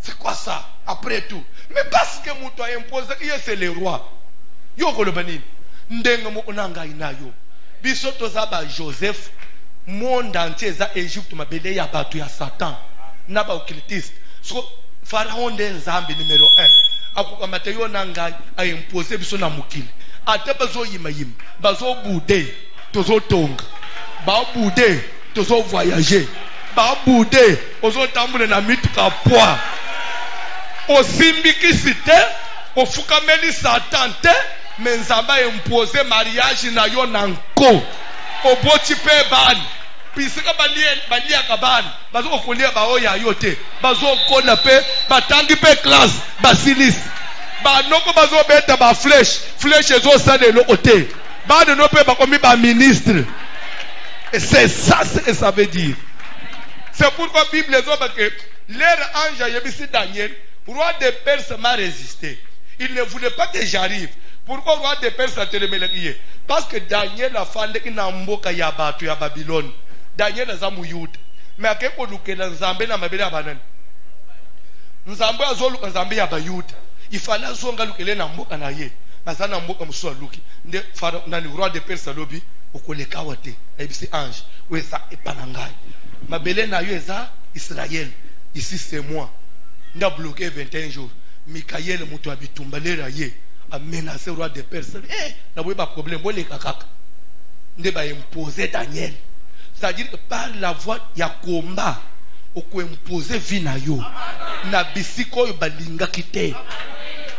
C'est quoi ça? Après tout. Mais parce que mouto a imposé que c'est le roi. Yo kolobani. Ndenga mo onanga inayo. Biso toza ba Joseph, monde entier za Egypte mabele ya batu ya Satan. Na ba occultiste. So pharaon de Nzambe numéro 1. Akukamata yo nanga a imposé biso na mukili. Ate bazo yimayim, bazo boudé, tozo tonga, ba boudé, tozo voyager, ba boudé, ozo tambule na mituka poa. Osimbiki site, ofukameli Satan te, mais Nzamba imposé mariage na yo nanko. Oboti pe ban, pisika balia kaban, bazo kolia ba oya yote, bazo kona pe, batangi pe classe, basilis. Ba noko bazo beta ba flèche ezo sa de l'autre. Ba de no pe ba komi ba ministre. Et c'est ça ce que ça veut dire. C'est pourquoi la Bible dit que leur ange yebisi Daniel, roi de Perse m'a résisté. Il ne voulait pas que j'arrive. Pourquoi roi de Perse a télémélagié? Parce que Daniel a fait que Namboka yabatu ya Babylone. Daniel a zamu Yuda. Mais à quelque luke na Nzambe na mabele abanani. Nzambe azolu Nzambe ya Bayuda. Il fallait zonga lukele na mboka na ye. Bazana mboka muso luki. Nde fara nani roi de Perse lobi okoleka wate. Ebisi ange. Wesa epanangai. Mabele na yo eza Israël. Ici c'est moi. Nda bloqué 21 jours. Mikaël muto abitumbalera ye. A menacé roi de Perse. Na boye ba problème bo le kakaka. Nde ba imposer Daniel. C'est-à-dire que par la voie ya combat oko imposer vie na yo. Na bisiko yo balinga kite.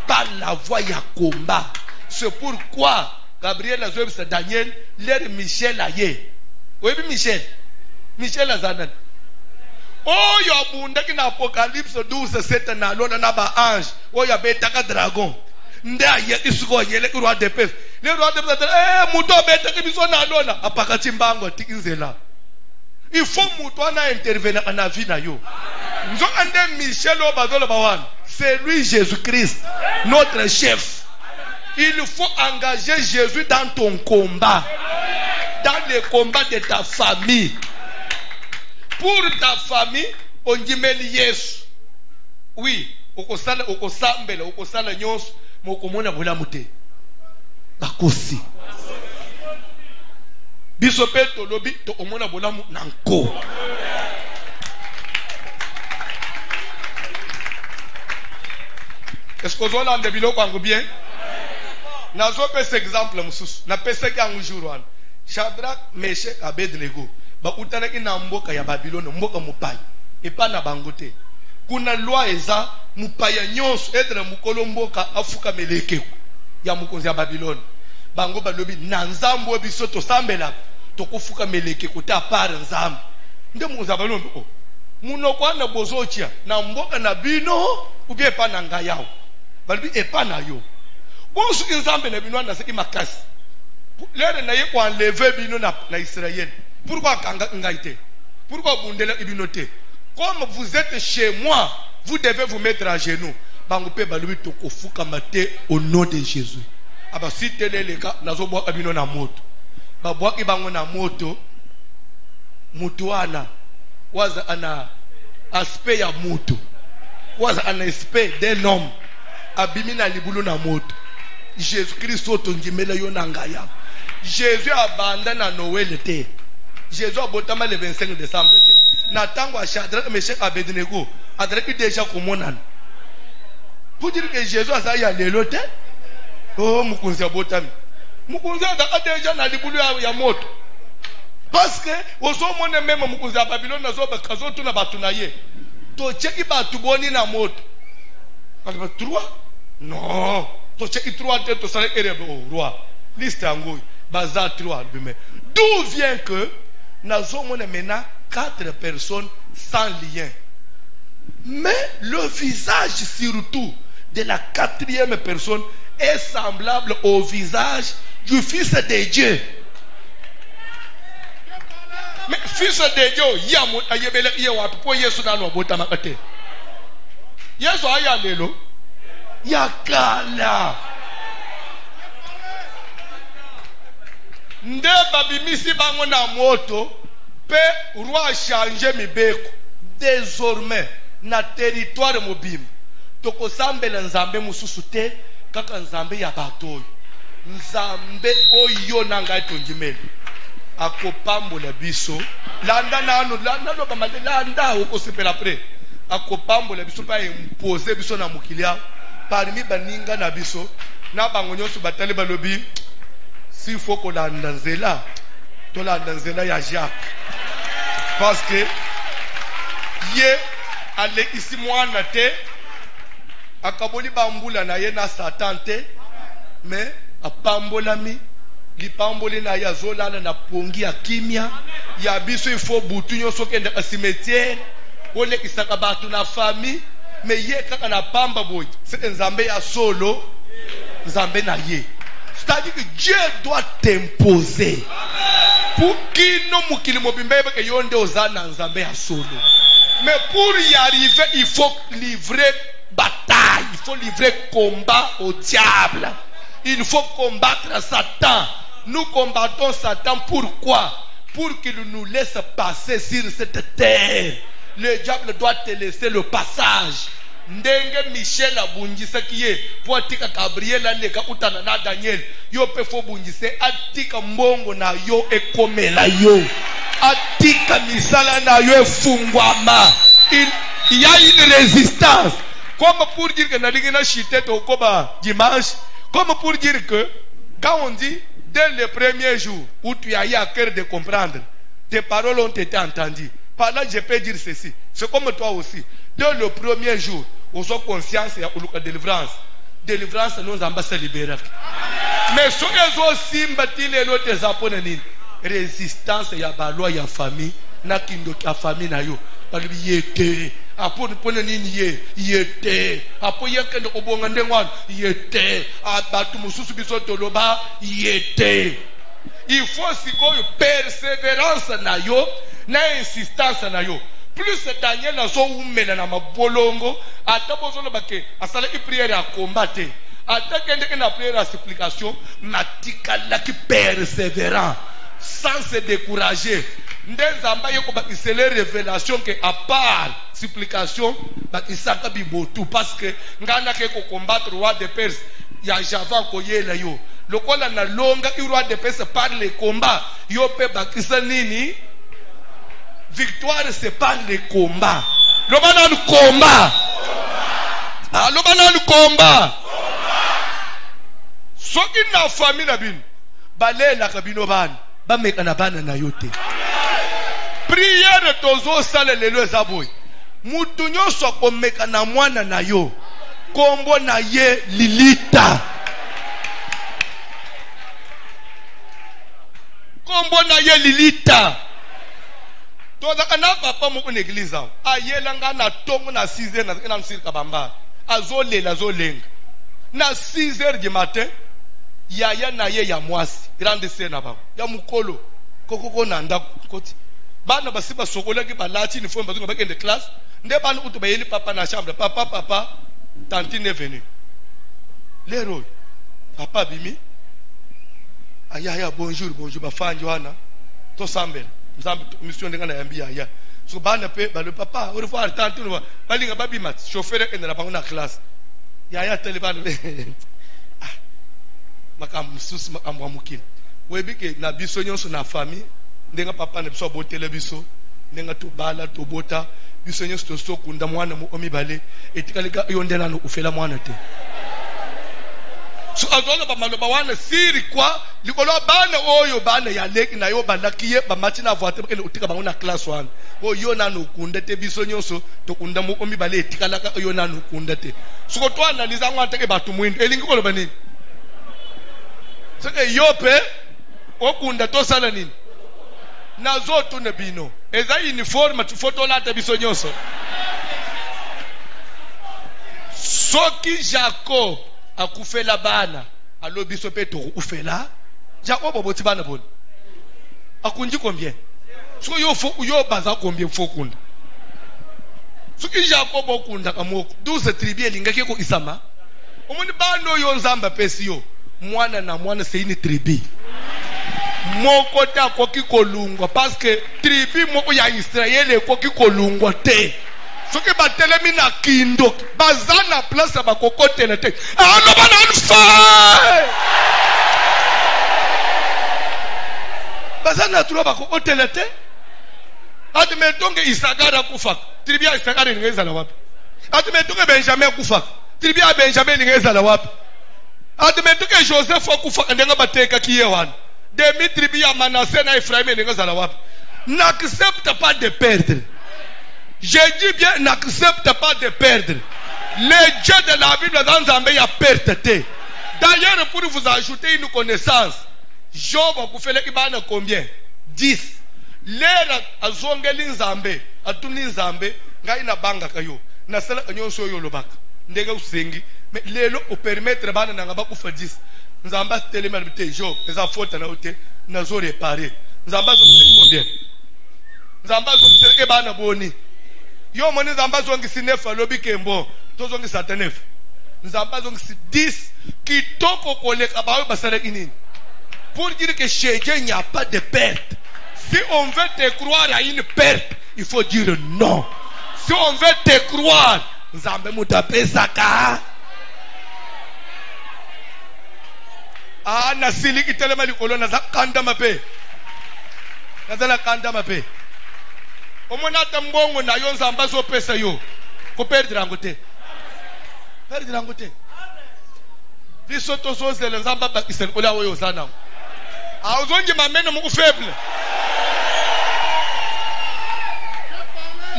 Par la voie ya combat. C'est pourquoi Gabriel a joué sur Daniel, l'air Michel a yé. Oui, Michel. Michel a zanan. Oh, il y a un monde qui n'a Apocalypse 12, 7 na lona na ba ange. Oh, il y a un dragon. Nda yé isuko yé le roi de Perse. Le roi de Perse, muto beta ki biso na lona. Apakati mbango tikinzela. Il faut muto na intervenir na vie na yo. Nous avons Michel Obazolo Bawan. C'est lui Jésus-Christ, notre chef. Il faut engager Jésus dans ton combat, dans le combat de ta famille. Pour ta famille, on dit Yesu. Oui, okosala okosambela okosala nyos mokomona bolamute. Bakosi. Bisope to lobi to omona bolamu nanko. Est-ce que vous avez des biloko en bien? N'a pas cet exemple, n'a pas ce qu'il y a un jour. Shadrach, Meshach, Abednego. Ba utanaki na mboka ya Babylone, mboka mupai. Et pas na bangote. Kuna loi eza mupaya nyonso etre mukolo mboka afuka meleke ya mukonzi ya Babylone. Bango balobi na nzambo biso to sambela to kufuka meleke kuta par nzambo. Nde mukonzi ya Babylone ko. Munoko na bozotia na mboka na bino ubie pa na ngayao. Balbi epa na yo. Bon ce que Nzambe na bino na seki makasi. L'air na ye ko enlever bino na Israël. Pourquoi kanga ngaite? Pourquoi bundela ibinote? Comme vous êtes chez moi, vous devez vous mettre à genoux. Bango pe balbi to kofuka mate au nom de Jésus. Aba si tele les gars nazo bwa bino na moto. Ba bwa ki bango na moto. Mutuana waza ana aspect ya moto. Waza ana aspect d'un homme. Abimina libulu na moto. Jésus-Christ otongimela yo na ngaya. Jésus abandonne à Noël te. Jésus a botama le 25 décembre te. Na tango a Shadrach, Meshach, Abednego, adreki déjà komonana. Pour dire que Jésus a ça ya lelo te. Oh mukunzi a botami. Mukunzi a déjà na libulu ya moto. Parce que ozo mone même mukunzi a Babylone na zo bakazo tuna batunaye. to cheki batu boni na moto. Alors 3 non, to cheki 3 te to sale erebe au roi. Liste angoi baza 3 mais d'où vient que nazo mona maintenant 4 personnes sans lien. Mais le visage surtout de la 4e personne est semblable au visage du Fils de Dieu. Mais Fils de Dieu, yamu ayebele iye watu po Yesu na no bota makate. Yesu aya lelo yakala. Nde babimisi bango na moto pe roi changer mibeko. Désormais na territoire mobile tokosambela nzambe mususu te kaka nzambe ya bato oyo. Nzambe oyo nanga etongimeli akopambola biso landa nano landa bamande landa okosepela après akopambola biso pa imposer biso na mokilia parmi baninga na biso na bango nyonso batali balobi si faut kolanda nzela to landa nzela ya Jacques parce que ye ale isi mwana te akaboli bambula na ye na Satan te mais apambolami lipamboli na ya zolala na pongi ya kimia ya biso il faut butu nyonso kende ka cimetière ole kisaka batu na famille mais ye kaka na pamba boy c'est nzambe ya solo nzambe na ye. C'est-à-dire que Dieu doit t'imposer pour qu'il no mukili mobimbe ke yonde ozana nzambe ya solo. Mais pour y arriver, il faut livrer bataille, il faut livrer combat au diable. Il faut combattre Satan. Nous combattons Satan pourquoi? Pour qu'il nous laisse passer sur cette terre. Le diable doit te laisser le passage. Ndenge Michel abungisa kiye po atika Gabriel aleka utana na Daniel yo pe fo bungise atika mbongo na yo ekomela yo atika misala na yo efungwama. Il y a une résistance comme pour dire que nalingi na chité to koba dimanche, comme pour dire que quand on dit dès le premier jour où tu as eu à cœur de comprendre, tes paroles ont été entendues. Par là je peux dire ceci, c'est comme toi aussi. Dès le premier jour, on a conscience et on a délivrance. Délivrance, nous avons se libérer. Mais ce que aussi mbati les autres japonais, résistance ya baloi ya famille, na kindo ya famille na yo. Bali yete, apo pone nini yete, apo yekende obonga ndengwana yete, abatu mususu biso toloba yete. Il faut sikoyo persévérance na yo, na insistance na yo. Plus Daniel na zo umela na mabolongo atabozo lo bake asala ki prière ya combattre atakende na prière à supplication matika la ki persévérant sans se décourager ndenzamba yeko bakise les révélations que à part supplication bakisaka bibotu parce que ngana ke ko combattre roi de Perse ya Java ko yela yo lokola na longa roi de Perse par le combat yo pe bakisa nini. Victoire, c'est pas le combat. Le banan le combat. Ah, le banan le combat. Ce qui n'a famille na bin, balé la kabino ban, ba mekana bana na yote. Prière tozo sale lelo zaboy. Mutu nyonso ko mekana mwana na yo. Kombo na ye Lilita. Kombo na ye Lilita. Toza na papa mo une église ayela nga na tongo na 6h na msirika bamba azolela azolenga na 6h du matin yaya na ye ya mwasi grande sœur na babo ya mukolo kokoko na ndakoti bana basiba sokola ki balati ni fomba tunga bakende classe nde bana utu bayeli papa na chambre papa tantine est venue lero papa bimi aya bonjour bafanjo wana to sambela mission de ngana yambia ya so bana pe ba le papa au revoir tante no balinga babi mat chauffeur ende na bango na classe ya tele bana makam sus makam wa mukini webike na biso nyonso na famille ndenga papa na biso botele biso ndenga to bala to bota biso nyonso to sokunda mwana mu omibale etikalika yondela no ufela mwana te so azona ba maloba wana siri kwa likolo bana oyo bana ya leki na yo balakiye ba machina voate ke utika bangona class 1 oyo na nokunda te biso nyonso tokunda mo omi bale etikala ka oyo na nokunda te soko to analyze ngwate ke batu mwindo elingi ko loba nini seke yope okunda to sala nini nazo tu ne bino eza uniforme tu photo la te biso nyonso soki Jacob akufela bana alobi so peto ufela Jacob oboti bana bona akunji combien so yo baza combien fokunda soki Jacob okunda kamoko 12 tribus lingaki ko isama omoni bano yo nzamba pesi yo mwana na mwana c'est une tribu moko ta koki kolungwa parce que tribu moko ya Israël ekoki kolungwa te soki batelemi na kindo bazana place bakokotela te aloba na nfa bazana tulo bakokotela te admetonge Isakara kufa tribu ya Isakara ingeza la wapi admetonge Benjamin kufa tribu ya Benjamin ingeza la wapi admetonge Joseph kufa ndenga bateka kiyewana demi tribu ya Manasseh na Ephraim ingeza la wapi n'accepte pas de perdre. Je dis bien, n'accepte pas de perdre. Les dieux de la Bible dans Nzambe y a perte. D'ailleurs, pour vous ajouter une connaissance, Job a fait le combien 10. L'ère a zongeli Nzambe, a tuni Nzambe, nga ina banga kayo. Na sala kanyo so yo lobaka. Ndega usengi, mais lelo au permettre bana na ngaba kufa 10. Nzamba telema bite Job, eza faute na ote, na zo réparer. Nzamba zo combien? Nzamba zo ke bana boni. Yo moni Nzamba zongi sinefa lobi kembo to zongi satanef Nzamba zongi 10 kitoko koleka ba yo basala kinini pour dire que chez Dieu il n'y a pas de perte. Si on veut te croire à une perte il faut dire non. Si on veut te croire Nzambe mutape saka na siliki telema likolo na zakanda mape na kanda mape omona tambongo na yo Nzamba zo pesa yo ko perdre ngote perdre ngote biso to zo zele Nzamba ba kisel kola yo zana a uzongi mamene mu faible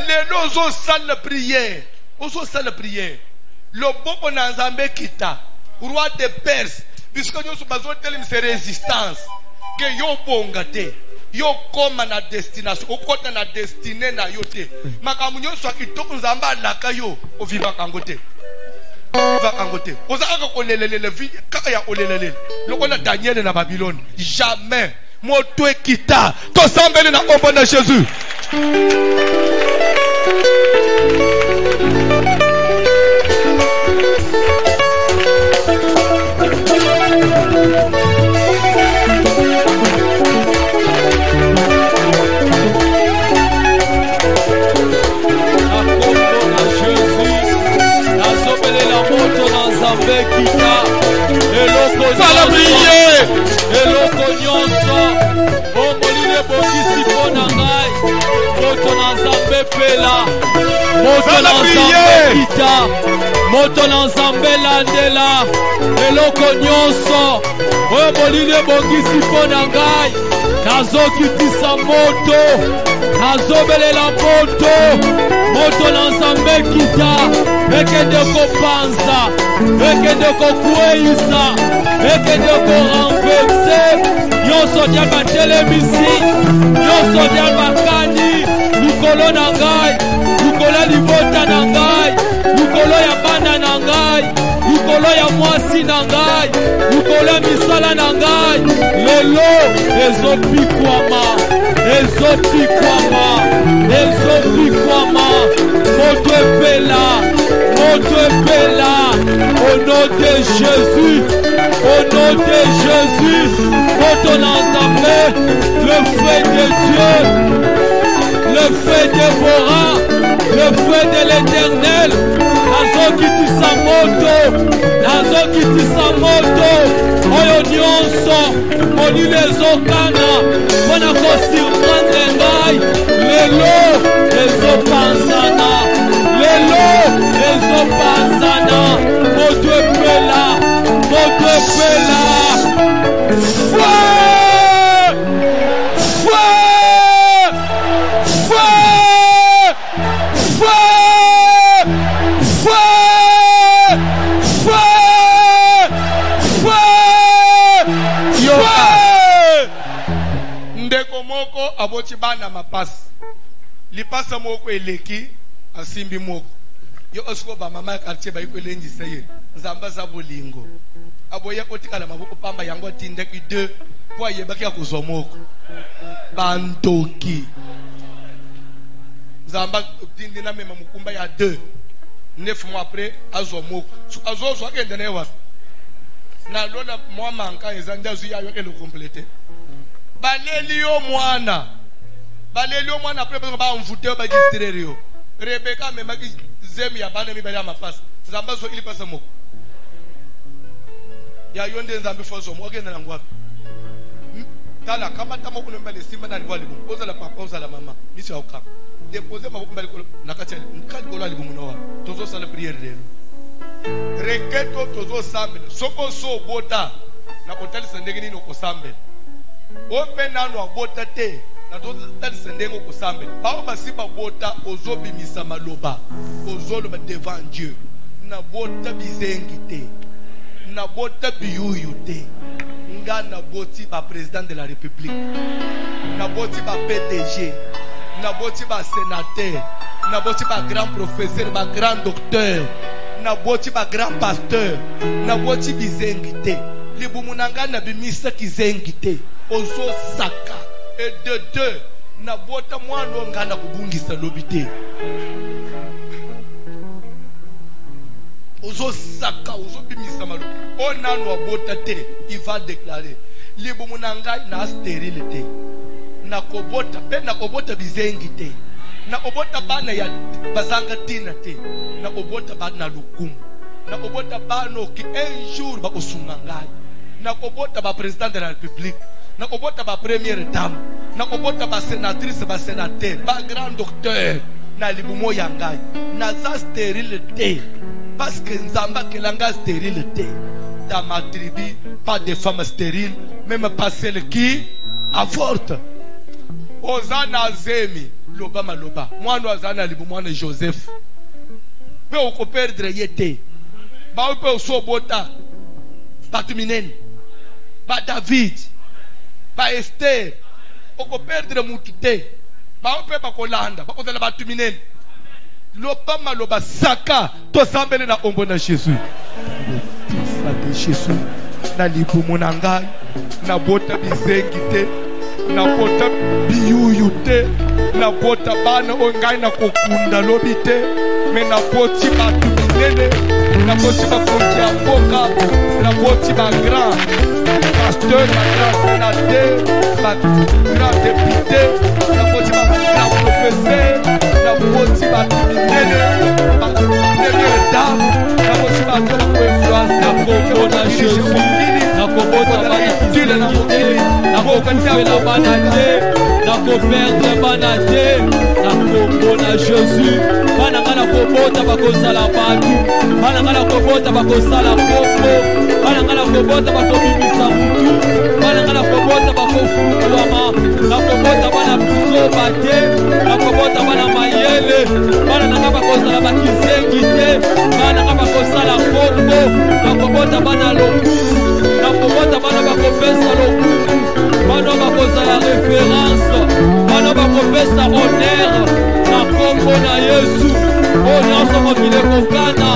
les deux ont salle prière ozo salle prière le boko na Nzambe kita roi de Perse biso nyo so bazo tele mi résistance que yo bongate yo koma na destination okota na destiné na yo te makamu nyonso akitoko Nzamba alaka yo oviva kangote va kangote ozaka kolelele vie kaka ya olelele lokola Daniel na Babylone jamais moto ekita to sambele na kombo na Jésus. eloko nyonso bomolile bokisi mpo na ngai moto na Nzambe pela moto na Nzambe kita moto na Nzambe landela eloko nyonso oyo molile bokisi mpo na ngai nazokitisa moto nazobelela moto na Nzambe kita ekende kopanza ekende kokweyisa ekende korenverse nyonso tia batelemisi nyonso tia bakani likolo na ngai likolo ya libota na ngai likolo ya bana na ngai likolo ya mwasi na ngai likolo ya misala na ngai lelo ezopikwama moto epela au nom de Jésus moto na Nzambe le feu de Dieu le feu dévorant le feu de l'Éternel nazokitisa moto oyo nyonso molile ezokana mpona kosurprendre ngai lelo ezopanzana moto epela pasa moko eleki asimbi moko yo osko ba mama quartier ba iko lengi seye nzamba za bolingo aboya kotikala maboko pamba yango tinde ki 2 po yeba ki akuzwa moko bantoki nzamba tinde na mema mukumba ya 2 9 mois après azwa moko azozwa kende ne wa na lola mwa manka ezanda zu ya yo ke le compléter baleli yo mwana après ba mvute ba distraire yo Rebecca mema ki zemi ya bana mi bali amapasa nzamba zo ili pasa moko ya yonde nzambe fozo mo ogenda na ngwapi tala kama tamo kuno mbele simba na libo oza la papa oza la mama misi auka déposer ma mbele ko nakati nkali ko la libo muno wa tozo sala prière lelo reketo tozo sambe soko so bota na kotali sendenge nino ko sambe ope nano abota te na tozo tali sendenge ko sambe ba basiba bota ozobimisa maloba ozoloba devant Dieu na bota bizengi te na bota biyuyu te nga na boti ba président de la république na boti ba PDG na boti ba sénateur na boti ba grand professeur ba grand docteur na boti ba grand pasteur na boti bizengi te libumu nanga na bimisa kizengi te ozo saka et de 2 na bota mwana nga na kubungisa lobi te ozo saka ozo bimisa malo onano abota te il va déclarer libo munanga na stérile te na kobota pe na kobota bizengi te na kobota bana ya bazanga tina te na kobota bana lukumu na kobota bano ki un jour ba osungangai na kobota ba président de la république na kobota ba première dame na kobota ba sénatrice ba sénateur ba grand docteur na libo moya ngai na za stérile te. Parce que Nzamba Kelanga stérile était. Dans ma tribu, pas de femmes stériles, même pas celles qui avortent. Ozana Zemi, Loba Maloba. Moi, nous avons Libumane Joseph. Mais on peut perdre yété. Bah, on peut sobota. Pas Tuminen. Pas David. Pas Esther. On peut perdre Moutite. Bah, on peut pas Kolanda. Bah, on peut pas Tuminen. Loba maloba saka to sambele na ombo na Jésus. Sabe Jésus na libu munanga na bota bizengi te na bota biyuyu te na bota bana ongai na kokunda lobi te me na boti batu minene na boti ba konti avoka na boti ba grand pasteur ba grand sénateur ba grand député na boti ba grand professeur na boti ba minene ba première dame na boti ba grand influence na kokona Jésus na kokota ba kitile na mokili na kokana bana te na koperdre bana te na kokona Jésus bana ngana kobota bakosala batu bana ngana kobota bakosala koko bana ngana kobota bakobimisa mutu bana ngana kobota bakofukuama na kobota bana biso bate na kobota bana mayele bana ngana bakosala bakizengi te bana ngana bakosala koko na kobota bana lokumu na kobota bana bakopesa lokumu bana bakozala référence bana bakopesa honneur na kombo na Yesu nyonso mokili kokana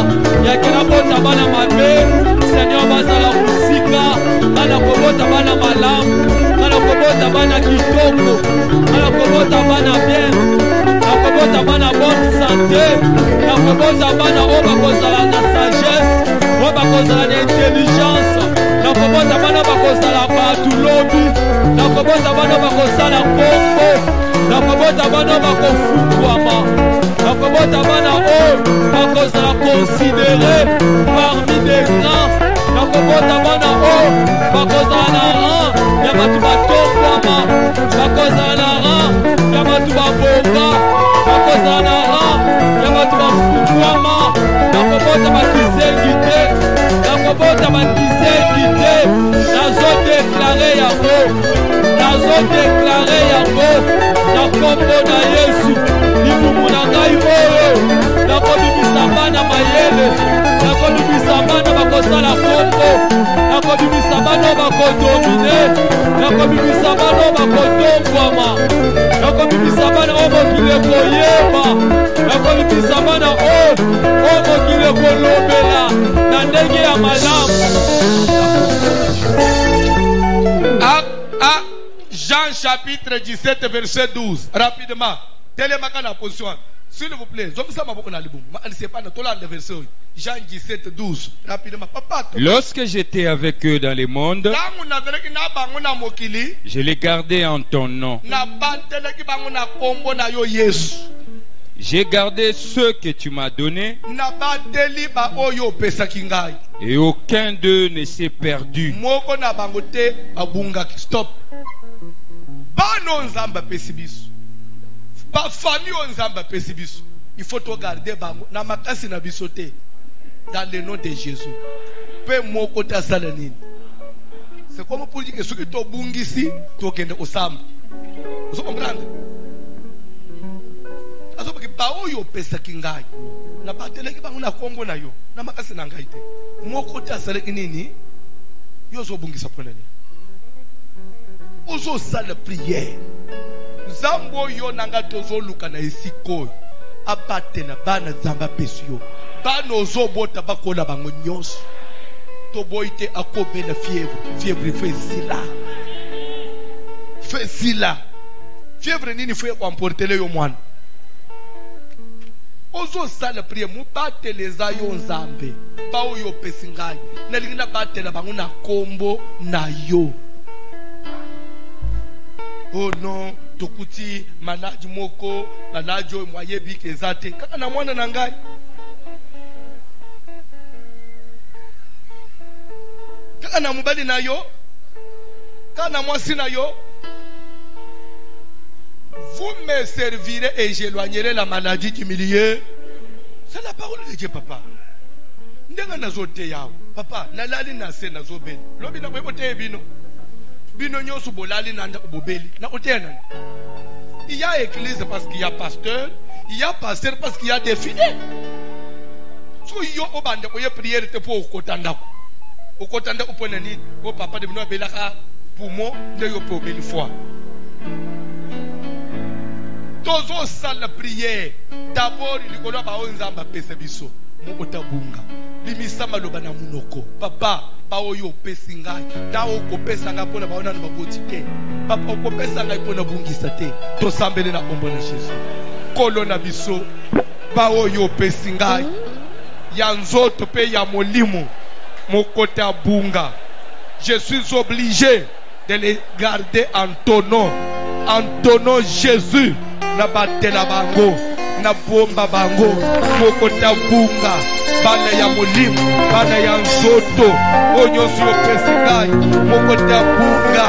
yakela bota bana mabe Seigneur bazala musika bana kobota bana malamu bana kobota bana kitoko bana kobota bana bien na kobota bana bonne santé na kobota bana oyo bakozala na sagesse oyo bakozala na intelligence na kobota bana bakozala batu lobi na kobota bana bakosala kombo na kobota bana bakofukwama na kobota bana oyo bakozala considéré parmi des grands na kobota bana oyo bakozala na rang ya batu batongwama bakozala na rang ya batu babonga bakozala na rang ya batu bafukwama na kobota bakizengi te na kobota bakizengi te nazodeklare yango na kombo na Yesu libumu na ngai oyo nakobimisa bana mayele nakobimisa bana bakosala kombo nakobimisa bana bakodomine nakobimisa bana bakotongwama nakobimisa bana oyo mokili koyeba nakolukisa bana o mokili kolobela na ndenge ya malamu. Jean chapitre 17 verset 12. Rapidement. Télémaka la position. S'il vous plaît. Jean 17 12. Rapidement. Papa. Lorsque j'étais avec eux dans le monde, je les gardais en ton nom. J'ai gardé ceux que tu m'as donnés et aucun d'eux ne s'est perdu. Stop. Il faut te garder dans le nom de Jésus. C'est comme pour dire que ceux qui sont bungisi, tu es au sam. Vous comprenez? Alors que bao yo pesa kingai. Na batele ki bangu na kombo na yo. Na makasi na ngai te. Moko ta sale nini? Yo zo bungisa pona ni. Ozo sala prière. Zambo yo nanga tozo luka na isiko. Abate na bana zamba pesio. Bana ozo bota bakola bango nyos. To boite akobe na fièvre. Fièvre fezila. Fezila. Fièvre nini faut emporter le yo mwana. Ozo sala prière mu bate les ayo nzambe. Ba oyo pesingai. Na lingina bate na bango na kombo na yo. Oh non, tokuti manaji moko, manajo mwayebi kezate. Kaka na mwana na ngai. Kaka na mubali na yo. Kaka na mwasi na yo. Vous me servirez et j'éloignerai la maladie du milieu. C'est la parole de Dieu, papa. Ndenga nazote yao. Papa, nalali na se nazobeli. Lobi na kwebote bino. Bino nyosu bolali nanda ubobeli. Na otena. Il y a église parce qu'il y a pasteur. Il y a pasteur parce qu'il y a des fidèles. So yo obande oye prière te po okotanda. Okotanda upona nini? O papa de bino belaka poumon de yo po beli foi. Tozo sala prière. D'abord il kono ba onzamba pesa biso. Mo otabunga. Bimisa maloba na munoko. Papa, pa oyo pesi ngai. Na oko pesa nga pona baona na baboti te. Papa oko pesa ngai pona bungisa te. To sambele na ombo na Jésus. Kolo na biso. Pa oyo pesi ngai. Ya nzoto pe ya molimo. Mokota bunga. Je suis obligé de les garder en ton nom. En ton nom Jésus. Na batela bango. Na bomba bango. Mokota bunga. Bana ya molimo, bana ya nzoto, onyo sio pesingai, mokota bunga,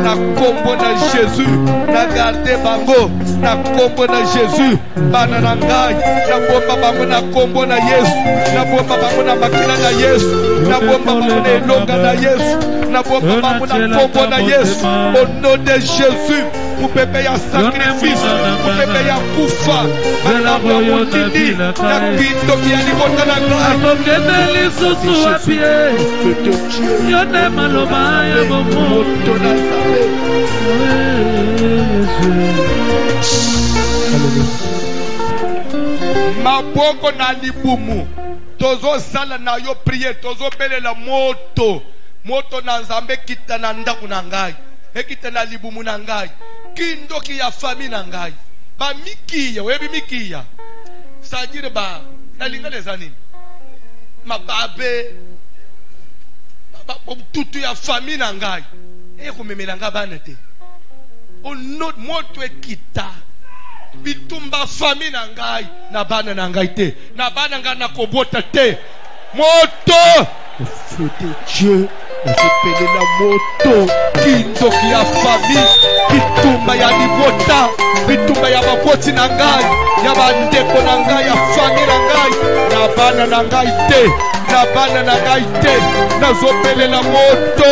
na kombo na Jésus, na garde bango, na kombo na Jésus, bana na ngai, na bomba bango na kombo na Yesu, na bomba bango na makila na Yesu, na bomba bango na elonga na Yesu, na bomba bango na kombo na Yesu, au nom de Jésus, pour bébé ya sacrifice, pour bébé ya kufa, bana motini, na kito kia libota na ngai. Akongezeli susu wapie yote maloba ya bomo maboko na libumu tozo sala na yo prier tozo belela moto na nzambe kita na ndaku na ngai ekita na libumu na ngai kindoki ya fami na ngai ba mikiya webi mikiya sajire ba nalingale zanini mababe tutu ya famille na ngai ekomemela nga bana te onot moto ekita bitumba famille na ngai na bana na ngai te na bana ngai na kobota te moto feu de Dieu napele na moto kindoki ya famille bitumba ya libota bitumba ya baboti na ngai ya bandeko na ngai ya famille na ngai na bana na ngai te na bana na ngai te nazopele na moto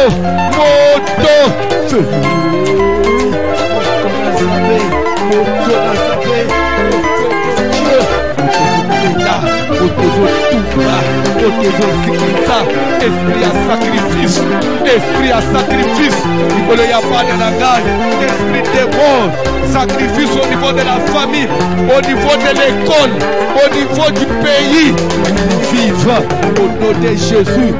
esprit à sacrifice, esprit à sacrifice, Nicolas Yapane Nagai, esprit de mort, sacrifice au niveau de la famille, au niveau de l'école, au niveau du pays. Vive au nom de Jésus.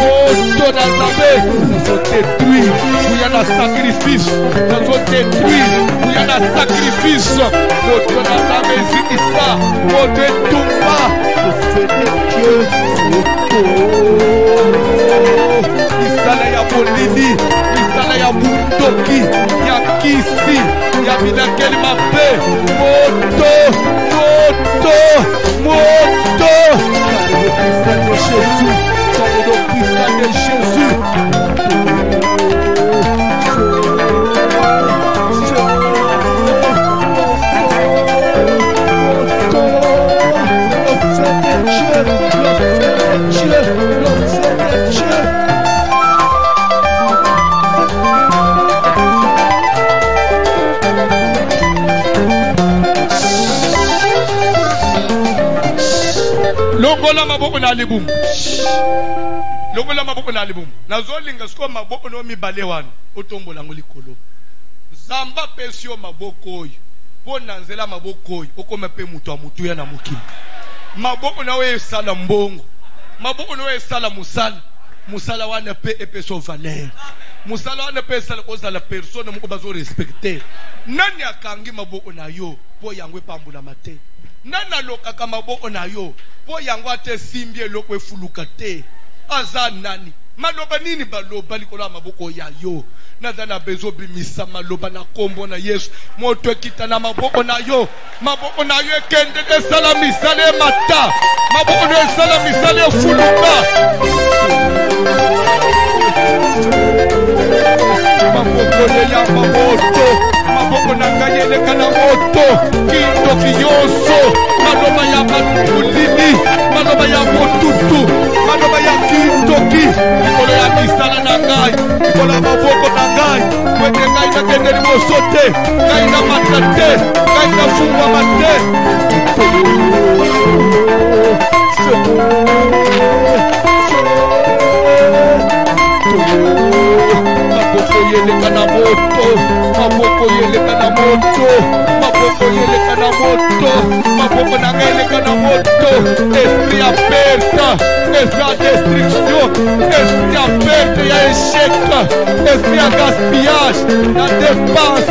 Auto Nazaré, nous sommes détruits, où il y a un sacrifice, nous sommes détruits, où il y a un sacrifice, auto Nazaré, Zikisa, auto Tumba, le feu de Dieu, Isala ya Bolini, Isala ya Bundoki, ya Kisi, ya Minakeli Mabe, Moto, dans le Jésus, dans le puissant de Jésus. Longola maboko na libum. Longola maboko na libum. Nazolinga siko maboko no mibale wana. Otombola ngolikolo. Zamba pesio maboko oyo. Pona nzela maboko oyo. Okoma pe mutu a mutu ya na mokili. Maboko na we esala mbongo. Maboko na we esala musala. Musala wana pe epeso valeur. Musala wana pe esala koza la personne moko bazo respecter. Nani akangi maboko na yo po yangwe pambula mate. Nana lokaka maboko na yo po yango ate simbi eloko efuluka te. Aza nani maloba nini baloba likolo maboko ya yo naza na bezo bimisa maloba na kombo na Yesu moto ekita na maboko na yo ekende de sala misale mata maboko na sala misale efuluka maboko ya maboto maboko na ngayele kana moto kindo kiyoso maloba ya matulini maloba ya motutu maloba ya kintoki nikolo ya misala na ngai nikolo ya maboko na ngai kwende ngai na kende liboso te ngai na mata te ngai na fungwa mate maboko yeleka na moto maboko yeleka na moto maboko yeleka na moto maboko na ngai yeleka na moto esprit ya perte esprit ya destruction esprit ya perte ya échec esprit ya gaspillage na dépense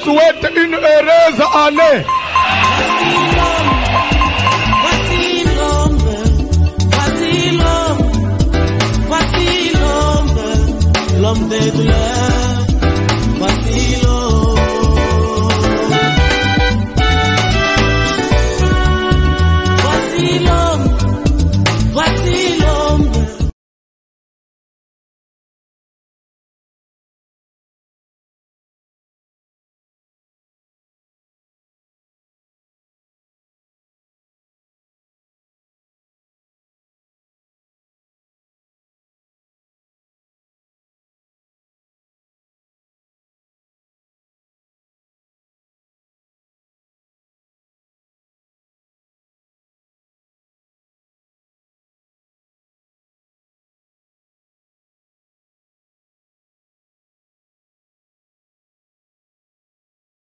souhaite une heureuse année. Voici l'homme de Dieu.